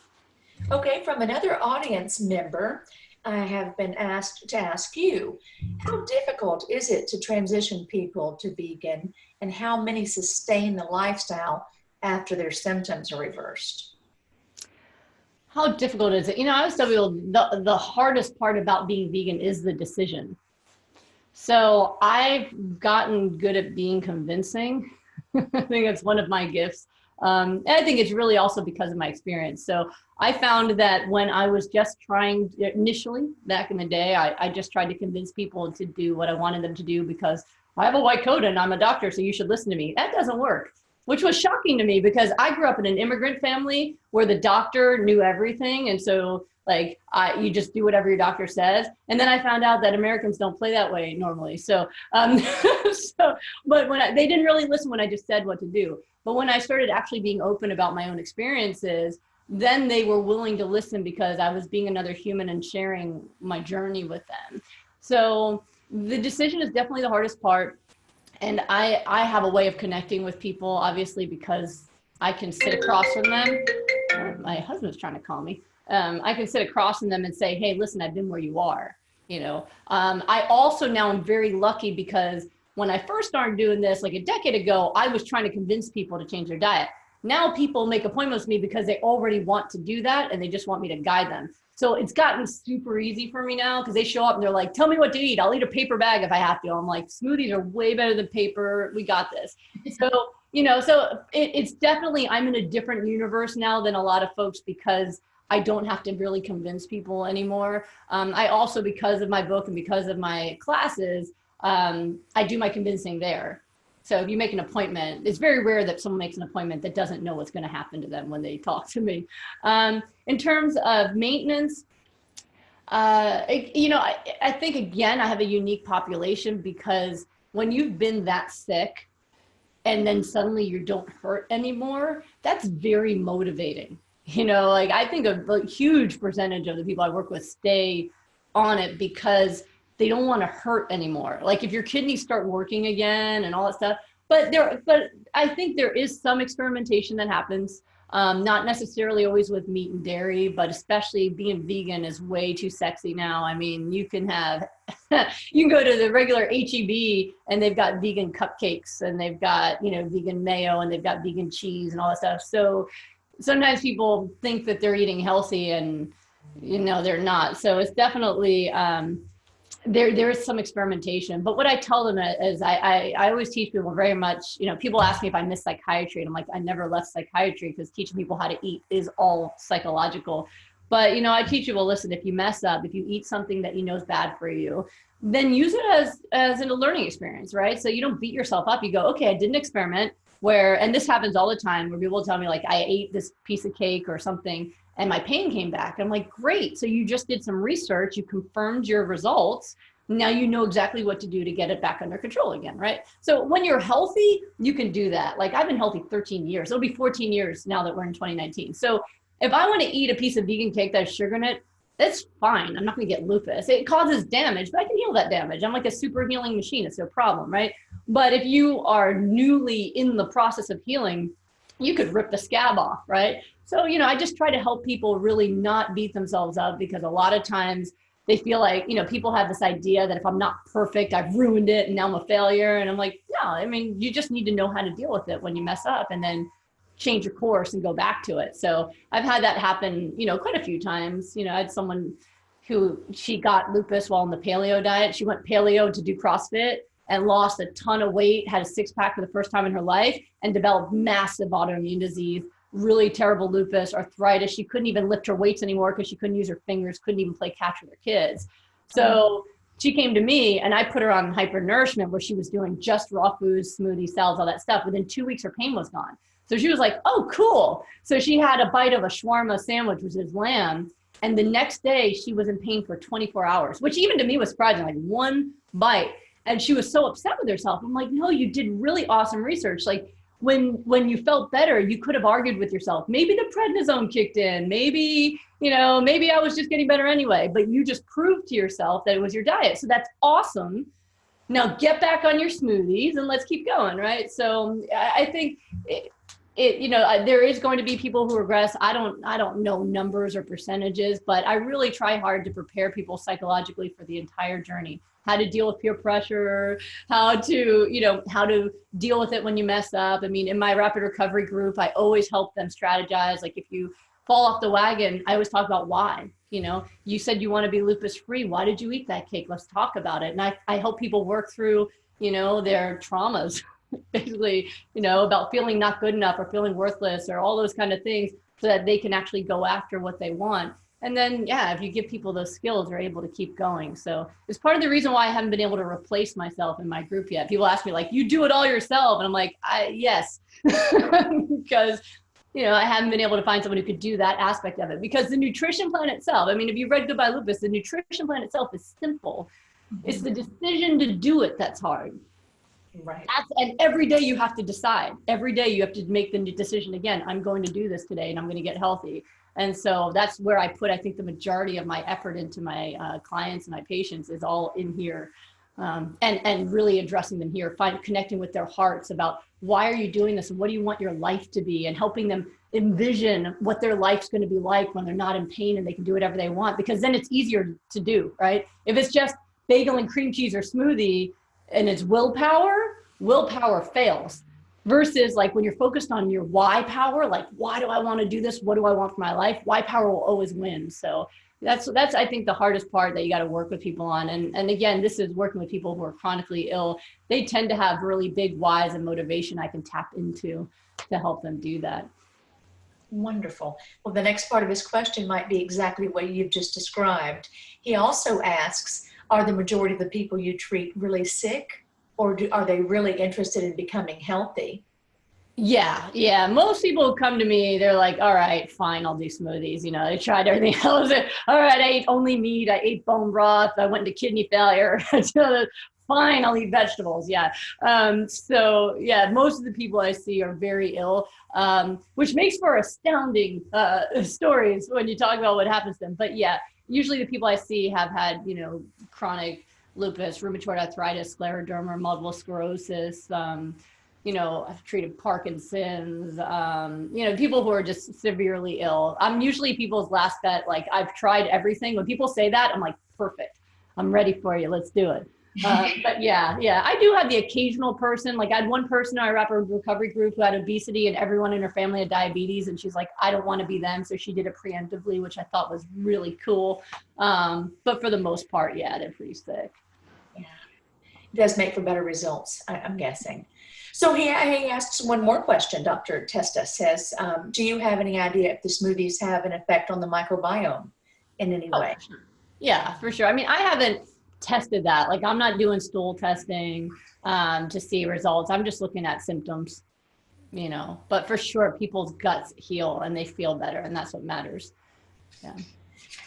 Okay, from another audience member, I have been asked to ask you, how difficult is it to transition people to vegan, and how many sustain the lifestyle after their symptoms are reversed? How difficult is it? I always tell people the hardest part about being vegan is the decision. So I've gotten good at being convincing. I think it's one of my gifts. And I think it's really also because of my experience. So I found that when I was just trying, initially back in the day, I just tried to convince people to do what I wanted them to do because I have a white coat and I'm a doctor, so you should listen to me. That doesn't work, which was shocking to me because I grew up in an immigrant family where the doctor knew everything. And so you just do whatever your doctor says. And then I found out that Americans don't play that way normally. So, but they didn't really listen when I just said what to do. But when I started actually being open about my own experiences, then they were willing to listen because I was being another human and sharing my journey with them. So the decision is definitely the hardest part. And I have a way of connecting with people, obviously, because I can sit across from them. My husband's trying to call me. I can sit across from them and say, hey, listen, I've been where you are. I also now am very lucky because when I first started doing this, like a decade ago, I was trying to convince people to change their diet. Now people make appointments with me because they already want to do that and they just want me to guide them. So it's gotten super easy for me now because they show up and they're like, tell me what to eat. I'll eat a paper bag if I have to. I'm like, smoothies are way better than paper. We got this. So, it's definitely, I'm in a different universe now than a lot of folks because I don't have to really convince people anymore. I also, because of my book and because of my classes, I do my convincing there. So if you make an appointment, it's very rare that someone makes an appointment that doesn't know what's going to happen to them when they talk to me. In terms of maintenance, I think, again, I have a unique population because when you've been that sick and then suddenly you don't hurt anymore, that's very motivating. I think a huge percentage of the people I work with stay on it because they don't want to hurt anymore. Like if your kidneys start working again and all that stuff, but I think there is some experimentation that happens, not necessarily always with meat and dairy, but especially being vegan is way too sexy now. I mean, you can you can go to the regular HEB and they've got vegan cupcakes and they've got, vegan mayo and they've got vegan cheese and all that stuff. So sometimes people think that they're eating healthy and, they're not. So it's definitely, there is some experimentation, but what I tell them is I always teach people very much, people ask me if I miss psychiatry, and I'm like, I never left psychiatry, because teaching people how to eat is all psychological. But, I teach people, listen, if you mess up, if you eat something that you know is bad for you, then use it as a learning experience, right? So you don't beat yourself up. You go, okay, I did an experiment and this happens all the time, where people tell me, like, I ate this piece of cake or something and my pain came back. I'm like, great. So you just did some research, you confirmed your results. Now you know exactly what to do to get it back under control again, right? So when you're healthy, you can do that. Like, I've been healthy 13 years. It'll be 14 years now that we're in 2019. So if I want to eat a piece of vegan cake that has sugar in it, that's fine. I'm not going to get lupus. It causes damage, but I can heal that damage. I'm like a super healing machine. It's no problem, right? But if you are newly in the process of healing, you could rip the scab off, right? So, I just try to help people really not beat themselves up, because a lot of times they feel like, people have this idea that if I'm not perfect, I've ruined it and now I'm a failure. And I'm like, no, I mean, you just need to know how to deal with it when you mess up, and then change your course and go back to it. So I've had that happen, quite a few times. I had someone she got lupus while on the paleo diet. She went paleo to do CrossFit and lost a ton of weight, had a 6-pack for the first time in her life, and developed massive autoimmune disease, really terrible lupus, arthritis. She couldn't even lift her weights anymore because she couldn't use her fingers, couldn't even play catch with her kids. So she came to me and I put her on hyper-nourishment, where she was doing just raw foods, smoothies, salads, all that stuff. Within 2 weeks, her pain was gone. So she was like, oh, cool. So she had a bite of a shawarma sandwich, which is lamb. And the next day she was in pain for 24 hours, which even to me was surprising, like one bite. And she was so upset with herself. I'm like, no, you did really awesome research. Like, when you felt better, you could have argued with yourself. Maybe the prednisone kicked in. Maybe, maybe I was just getting better anyway, but you just proved to yourself that it was your diet. So that's awesome. Now get back on your smoothies and let's keep going, right? So I think there is going to be people who regress. I don't know numbers or percentages, but I really try hard to prepare people psychologically for the entire journey. How to deal with peer pressure, how to deal with it when you mess up. I mean, in my rapid recovery group, I always help them strategize. Like, if you fall off the wagon, I always talk about why. You said you want to be lupus free. Why did you eat that cake? Let's talk about it. And I help people work through, their traumas, basically, about feeling not good enough or feeling worthless or all those kind of things, so that they can actually go after what they want. And then, if you give people those skills, they're able to keep going. So it's part of the reason why I haven't been able to replace myself in my group yet. People ask me, like, you do it all yourself? And I'm like, yes, because, I haven't been able to find someone who could do that aspect of it. Because the nutrition plan itself, I mean, if you read Goodbye Lupus, the nutrition plan itself is simple. Mm-hmm. It's the decision to do it that's hard. Right. And every day you have to decide. Every day you have to make the decision again. I'm going to do this today and I'm going to get healthy. And so that's where I put, I think, the majority of my effort into my clients and my patients is all in here. And really addressing them here, connecting with their hearts about why are you doing this and what do you want your life to be, and helping them envision what their life's going to be like when they're not in pain and they can do whatever they want, because then it's easier to do, right? If it's just bagel and cream cheese or smoothie and it's willpower fails. Versus, like, when you're focused on your why power, like, why do I want to do this? What do I want for my life? Why power will always win. So that's I think the hardest part that you got to work with people on. And again, this is working with people who are chronically ill. They tend to have really big whys and motivation I can tap into to help them do that. Wonderful. Well, the next part of his question might be exactly what you've just described. He also asks, are the majority of the people you treat really sick? Or are they really interested in becoming healthy? Yeah. Most people who come to me, they're like, all right, fine, I'll do smoothies. They tried everything else. All right, I ate only meat. I ate bone broth. I went into kidney failure. Fine, I'll eat vegetables. Yeah. So most of the people I see are very ill, which makes for astounding stories when you talk about what happens to them. But usually the people I see have had, chronic lupus, rheumatoid arthritis, scleroderma, multiple sclerosis. I've treated Parkinson's, people who are just severely ill. I'm usually people's last bet. Like, I've tried everything. When people say that, I'm like, perfect. I'm ready for you. Let's do it. But yeah, I do have the occasional person. Like I had one person in our Rapid Recovery group who had obesity and everyone in her family had diabetes. And she's like, I don't want to be them. So she did it preemptively, which I thought was really cool. But for the most part, yeah, they're pretty sick. Yeah, it does make for better results, I'm guessing. So he asks one more question. Dr. Testa says, do you have any idea if the smoothies have an effect on the microbiome in any way? For sure. Yeah, for sure. I mean, I haven't tested that. Like I'm not doing stool testing to see results. I'm just looking at symptoms, you know, but for sure people's guts heal and they feel better, and that's what matters. Yeah.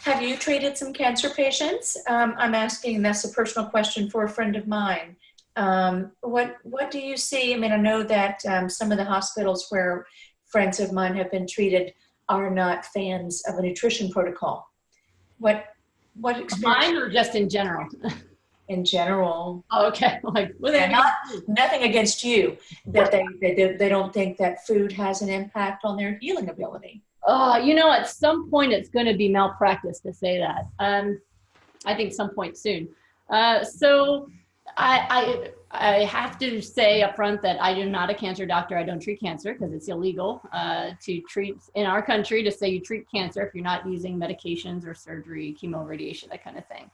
Have you treated some cancer patients? I'm asking, that's a personal question for a friend of mine. What do you see? I mean, I know that some of the hospitals where friends of mine have been treated are not fans of a nutrition protocol. What experience? Mine or just in general? In general. Oh, okay. Like, nothing against you, that they don't think that food has an impact on their healing ability. You know, at some point it's going to be malpractice to say that. I think some point soon. So I have to say up front that I am not a cancer doctor. I don't treat cancer because it's illegal to treat in our country, to say you treat cancer if you're not using medications or surgery, chemo, radiation, that kind of thing.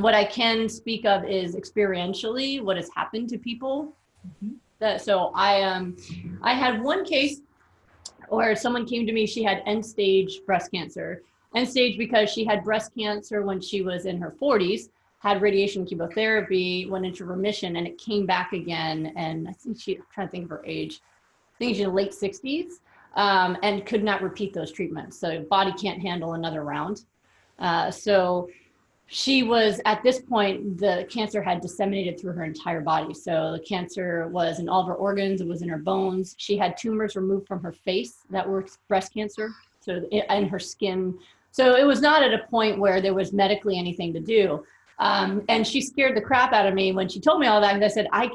What I can speak of is experientially what has happened to people. Mm-hmm. So I had one case where someone came to me, she had end-stage breast cancer. End-stage because she had breast cancer when she was in her 40s, had radiation chemotherapy, went into remission, and it came back again. And I think I'm trying to think of her age. I think she's in the late 60s, and could not repeat those treatments. So body can't handle another round. So she was, at this point, the cancer had disseminated through her entire body. So the cancer was in all of her organs, it was in her bones. She had tumors removed from her face that were breast cancer, so in her skin. So it was not at a point where there was medically anything to do. And she scared the crap out of me when she told me all that. And I said, I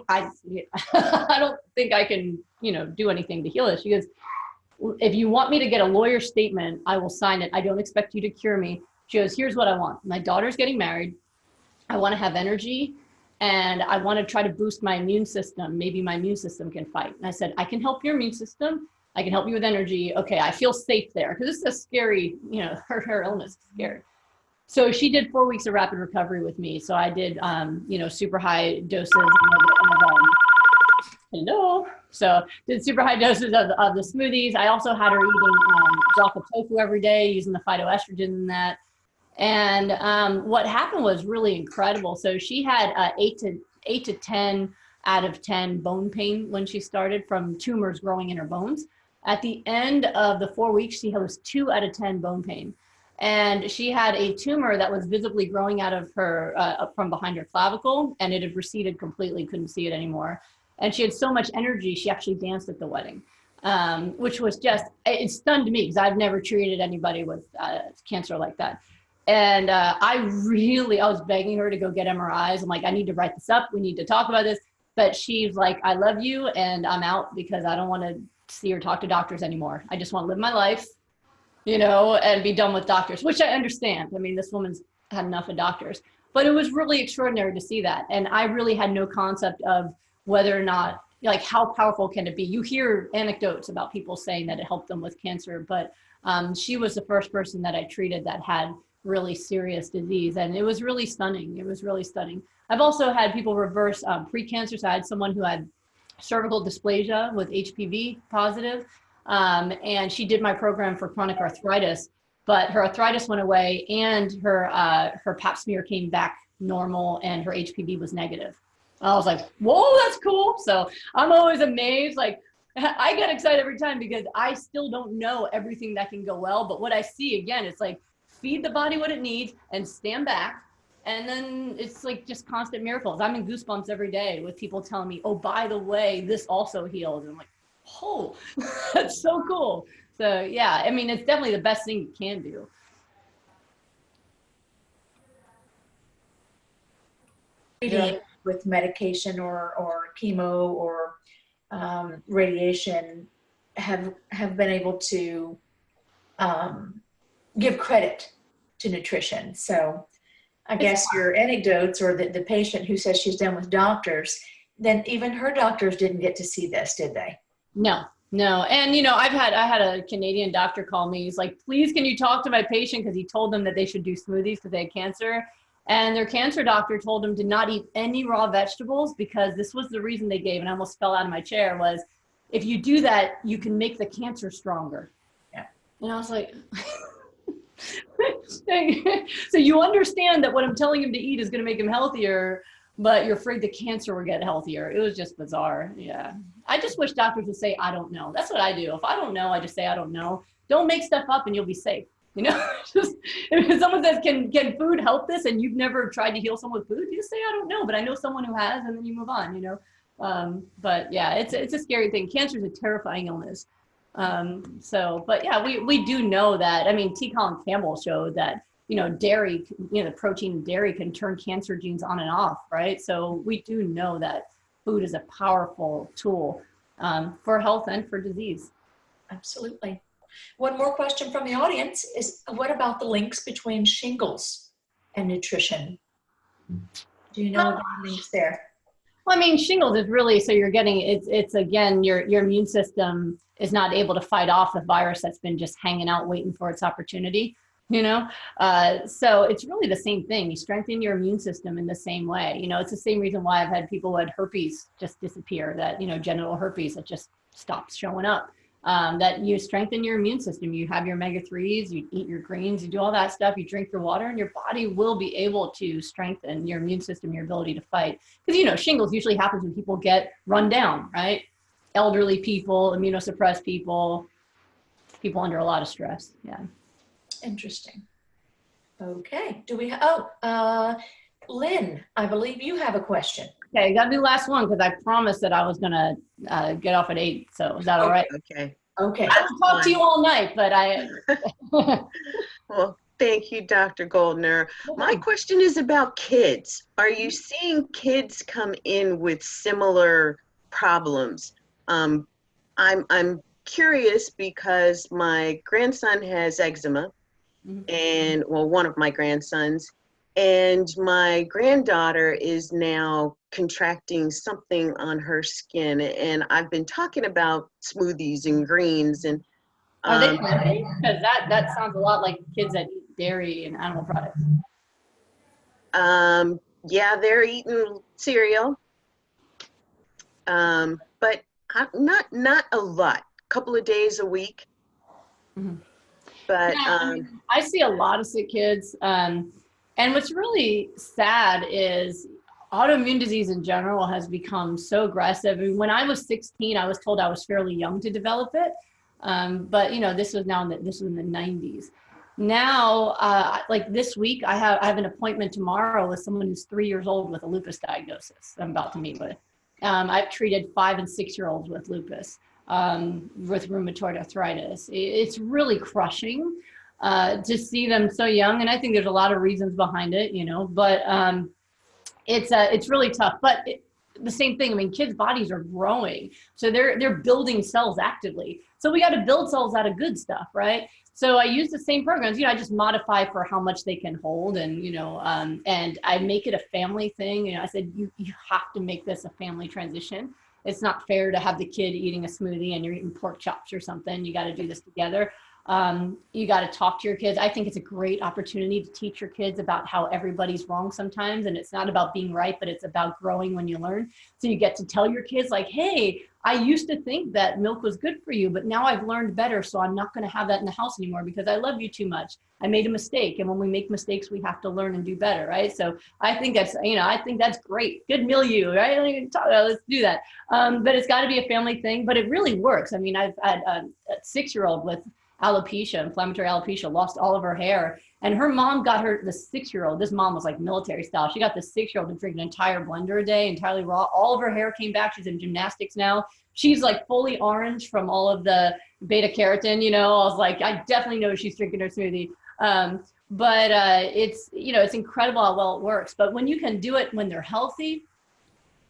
don't think I can, do anything to heal this. She goes, if you want me to get a lawyer statement, I will sign it. I don't expect you to cure me. She goes, here's what I want. My daughter's getting married. I want to have energy, and I want to try to boost my immune system. Maybe my immune system can fight. And I said, I can help your immune system. I can help you with energy. Okay, I feel safe there. Because this is a scary, her illness is scary. So she did 4 weeks of rapid recovery with me. So I did, super high doses So did super high doses of the smoothies. I also had her eating block of tofu every day, using the phytoestrogen in that. And what happened was really incredible. So she had 8 to 10 out of 10 bone pain when she started from tumors growing in her bones. At the end of the 4 weeks, she was 2 out of 10 bone pain. And she had a tumor that was visibly growing out of her, from behind her clavicle, and it had receded completely, couldn't see it anymore. And she had so much energy, she actually danced at the wedding, which was just, it stunned me because I've never treated anybody with cancer like that. And I was begging her to go get MRIs. I'm like, I need to write this up. We need to talk about this. But she's like, I love you, and I'm out because I don't want to see or talk to doctors anymore. I just want to live my life, and be done with doctors, which I understand. I mean, this woman's had enough of doctors. But it was really extraordinary to see that. And I really had no concept of whether or not, like, how powerful can it be? You hear anecdotes about people saying that it helped them with cancer, but she was the first person that I treated that had really serious disease. And it was really stunning. It was really stunning. I've also had people reverse pre-cancer. So I had someone who had cervical dysplasia with HPV positive. And she did my program for chronic arthritis, but her arthritis went away and her pap smear came back normal and her HPV was negative. I was like, whoa, that's cool. So I'm always amazed. Like, I get excited every time because I still don't know everything that can go well. But what I see, again, it's like, feed the body what it needs and stand back. And then it's like just constant miracles. I'm in goosebumps every day with people telling me, oh, by the way, this also heals. And I'm like, oh, that's so cool. So yeah, I mean, it's definitely the best thing you can do. With medication or chemo or radiation have been able to give credit to nutrition. So I guess your anecdotes or the patient who says she's done with doctors, then even her doctors didn't get to see this, did they? No, no. And, you know, I had a Canadian doctor call me. He's like, please, can you talk to my patient? Because he told them that they should do smoothies because they had cancer. And their cancer doctor told them to not eat any raw vegetables because this was the reason they gave. And I almost fell out of my chair was, if you do that, you can make the cancer stronger. Yeah. And I was like, so you understand that what I'm telling him to eat is going to make him healthier, but you're afraid the cancer will get healthier. It was just bizarre. Yeah. I just wish doctors would say, I don't know. That's what I do. If I don't know, I just say, I don't know. Don't make stuff up and you'll be safe. You know, just if someone says, can food help this? And you've never tried to heal someone with food, you just say, I don't know, but I know someone who has, and then you move on, you know? But yeah, it's a scary thing. Cancer is a terrifying illness. But yeah, we do know that. I mean, T. Colin Campbell showed that, you know, dairy, you know, the protein in dairy can turn cancer genes on and off, right? So we do know that food is a powerful tool for health and for disease. Absolutely. One more question from the audience is, what about the links between shingles and nutrition? Do you know any links there? Well, I mean, shingles is really, so you're getting, it's again, your immune system is not able to fight off the virus that's been just hanging out waiting for its opportunity, you know? So it's really the same thing. You strengthen your immune system in the same way. You know, it's the same reason why I've had people who had herpes just disappear, that, you know, genital herpes that just stops showing up. That you strengthen your immune system. You have your omega-3s, you eat your greens, you do all that stuff, you drink your water, and your body will be able to strengthen your immune system, your ability to fight. Because, you know, shingles usually happens when people get run down, right? Elderly people, immunosuppressed people, people under a lot of stress. Yeah. Interesting. Okay. Do we Lynn, I believe you have a question. Okay, gotta be the last one because I promised that I was gonna get off at 8. So is that all right? Okay. Okay. I could talk to you all night, but I. Well, thank you, Dr. Goldner. My question is about kids. Are you seeing kids come in with similar problems? I'm curious because my grandson has eczema, and well, one of my grandsons, and my granddaughter is now contracting something on her skin, and I've been talking about smoothies and greens and Are they healthy? Because that sounds a lot like kids that eat dairy and animal products. yeah, they're eating cereal, but not a lot, a couple of days a week. But yeah, I see a lot of sick kids, and what's really sad is autoimmune disease in general has become so aggressive. I mean, when I was 16, I was told I was fairly young to develop it. But you know, this was in the 90s. Now, like this week, I have an appointment tomorrow with someone who's 3 years old with a lupus diagnosis I'm about to meet with. I've treated 5 and 6 year olds with lupus, with rheumatoid arthritis. It's really crushing to see them so young. And I think there's a lot of reasons behind it, you know, but it's really tough. But the same thing, I mean, kids' bodies are growing. So they're building cells actively. So we got to build cells out of good stuff, right? So I use the same programs, you know, I just modify for how much they can hold, and, you know, and I make it a family thing. You know, I said, you have to make this a family transition. It's not fair to have the kid eating a smoothie and you're eating pork chops or something. You got to do this together. You got to talk to your kids. I think it's a great opportunity to teach your kids about how everybody's wrong sometimes. And it's not about being right, but it's about growing when you learn. So you get to tell your kids like, hey, I used to think that milk was good for you, but now I've learned better. So I'm not going to have that in the house anymore because I love you too much. I made a mistake. And when we make mistakes, we have to learn and do better. Right. So I think that's, you know, I think that's great. Good milieu, right? Let's do that. But it's got to be a family thing, but it really works. I mean, I've had a 6-year-old with alopecia, inflammatory alopecia, lost all of her hair. And her mom got her, the 6-year-old, this mom was like military style. She got the 6-year-old to drink an entire blender a day, entirely raw. All of her hair came back. She's in gymnastics now. She's like fully orange from all of the beta carotene, you know. I was like, I definitely know she's drinking her smoothie. But it's, you know, it's incredible how well it works. But when you can do it when they're healthy,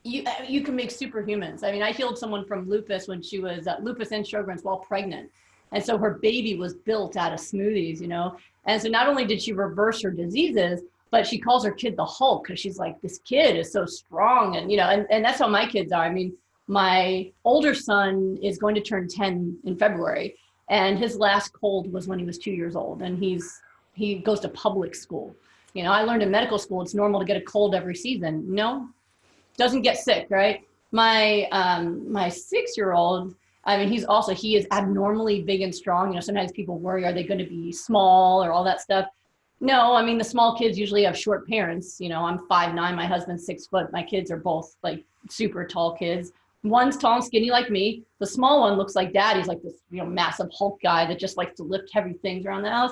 you can make superhumans. I mean, I healed someone from lupus when she was lupus and Sjogren's while pregnant. And so her baby was built out of smoothies, you know. And so not only did she reverse her diseases, but she calls her kid the Hulk because she's like, this kid is so strong. And, you know, and that's how my kids are. I mean, my older son is going to turn 10 in February, and his last cold was when he was 2 years old, and he goes to public school. You know, I learned in medical school, it's normal to get a cold every season. No, doesn't get sick, right? My 6-year-old, I mean, he is abnormally big and strong. You know, sometimes people worry, are they going to be small or all that stuff? No, I mean, the small kids usually have short parents. You know, I'm 5'9", my husband's 6 foot. My kids are both like super tall kids. One's tall and skinny like me. The small one looks like dad. He's like this, you know, massive Hulk guy that just likes to lift heavy things around the house.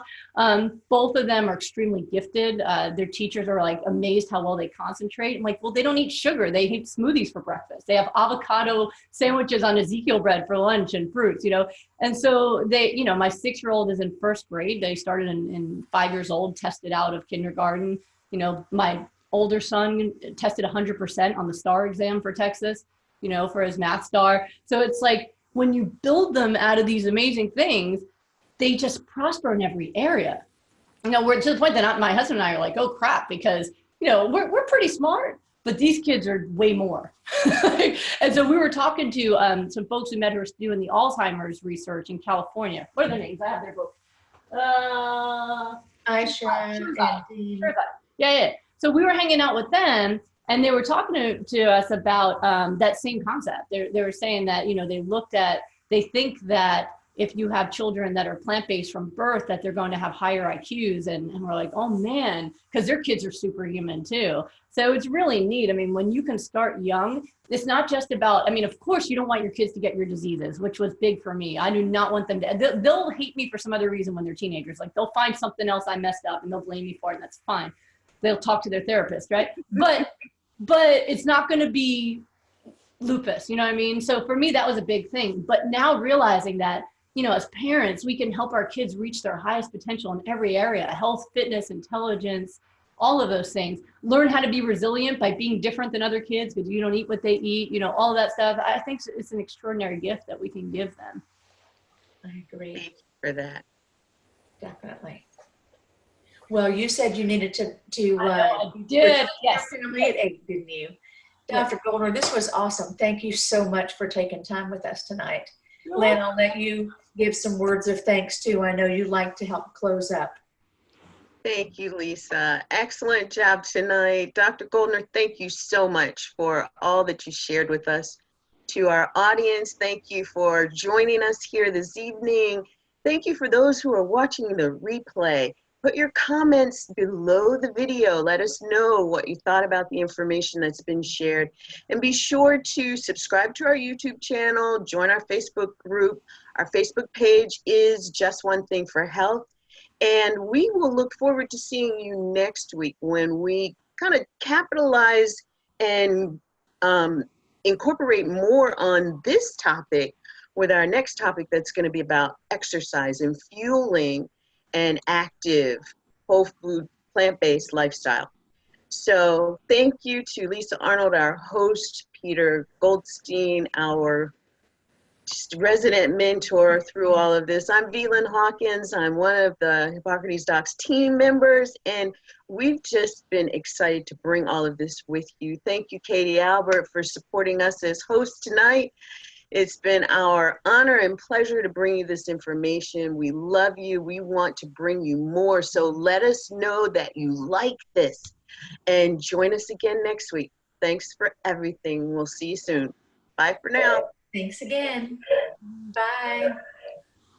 Both of them are extremely gifted. Their teachers are like amazed how well they concentrate. I'm like, well, they don't eat sugar. They eat smoothies for breakfast. They have avocado sandwiches on Ezekiel bread for lunch and fruits, you know. And so they, you know, my 6-year-old is in first grade. They started in 5 years old, tested out of kindergarten. You know, my older son tested 100% on the STAR exam for Texas, you know, for his math star. So it's like, when you build them out of these amazing things, they just prosper in every area. You know, we're to the point that my husband and I are like, oh crap, because, you know, we're pretty smart, but these kids are way more. And so we were talking to some folks we met who are doing the Alzheimer's research in California. What are their names? I have their book. Yeah. So we were hanging out with them, and they were talking to us about that same concept. They were saying that, you know, they think that if you have children that are plant-based from birth, that they're going to have higher IQs. And we're like, oh man, because their kids are superhuman too. So it's really neat. I mean, when you can start young, it's not just about, I mean, of course you don't want your kids to get your diseases, which was big for me. I do not want them to, they'll hate me for some other reason when they're teenagers. Like they'll find something else I messed up and they'll blame me for it, and that's fine. They'll talk to their therapist, right? But it's not going to be lupus, you know what I mean? So for me, that was a big thing. But now realizing that, you know, as parents, we can help our kids reach their highest potential in every area: health, fitness, intelligence, all of those things. Learn how to be resilient by being different than other kids because you don't eat what they eat, you know, all of that stuff. I think it's an extraordinary gift that we can give them. I agree. Thank you for that. Definitely. Well, you said you needed to you did. Yes. Family at 8, didn't you? Dr. Goldner, this was awesome. Thank you so much for taking time with us tonight. Lynn, I'll let you give some words of thanks too. I know you like to help close up. Thank you, Lisa. Excellent job tonight. Dr. Goldner, thank you so much for all that you shared with us. To our audience, thank you for joining us here this evening. Thank you for those who are watching the replay. Put your comments below the video. Let us know what you thought about the information that's been shared. And be sure to subscribe to our YouTube channel, join our Facebook group. Our Facebook page is Just One Thing for Health. And we will look forward to seeing you next week when we kind of capitalize and incorporate more on this topic with our next topic that's going to be about exercise and fueling an active, whole food, plant-based lifestyle. So thank you to Lisa Arnold, our host, Peter Goldstein, our resident mentor through all of this. I'm Velyn Hawkins. I'm one of the Hippocrates Docs team members, and we've just been excited to bring all of this with you. Thank you, Katie Albert, for supporting us as hosts tonight. It's been our honor and pleasure to bring you this information. We love you. We want to bring you more. So let us know that you like this and join us again next week. Thanks for everything. We'll see you soon. Bye for now. Thanks again. Bye.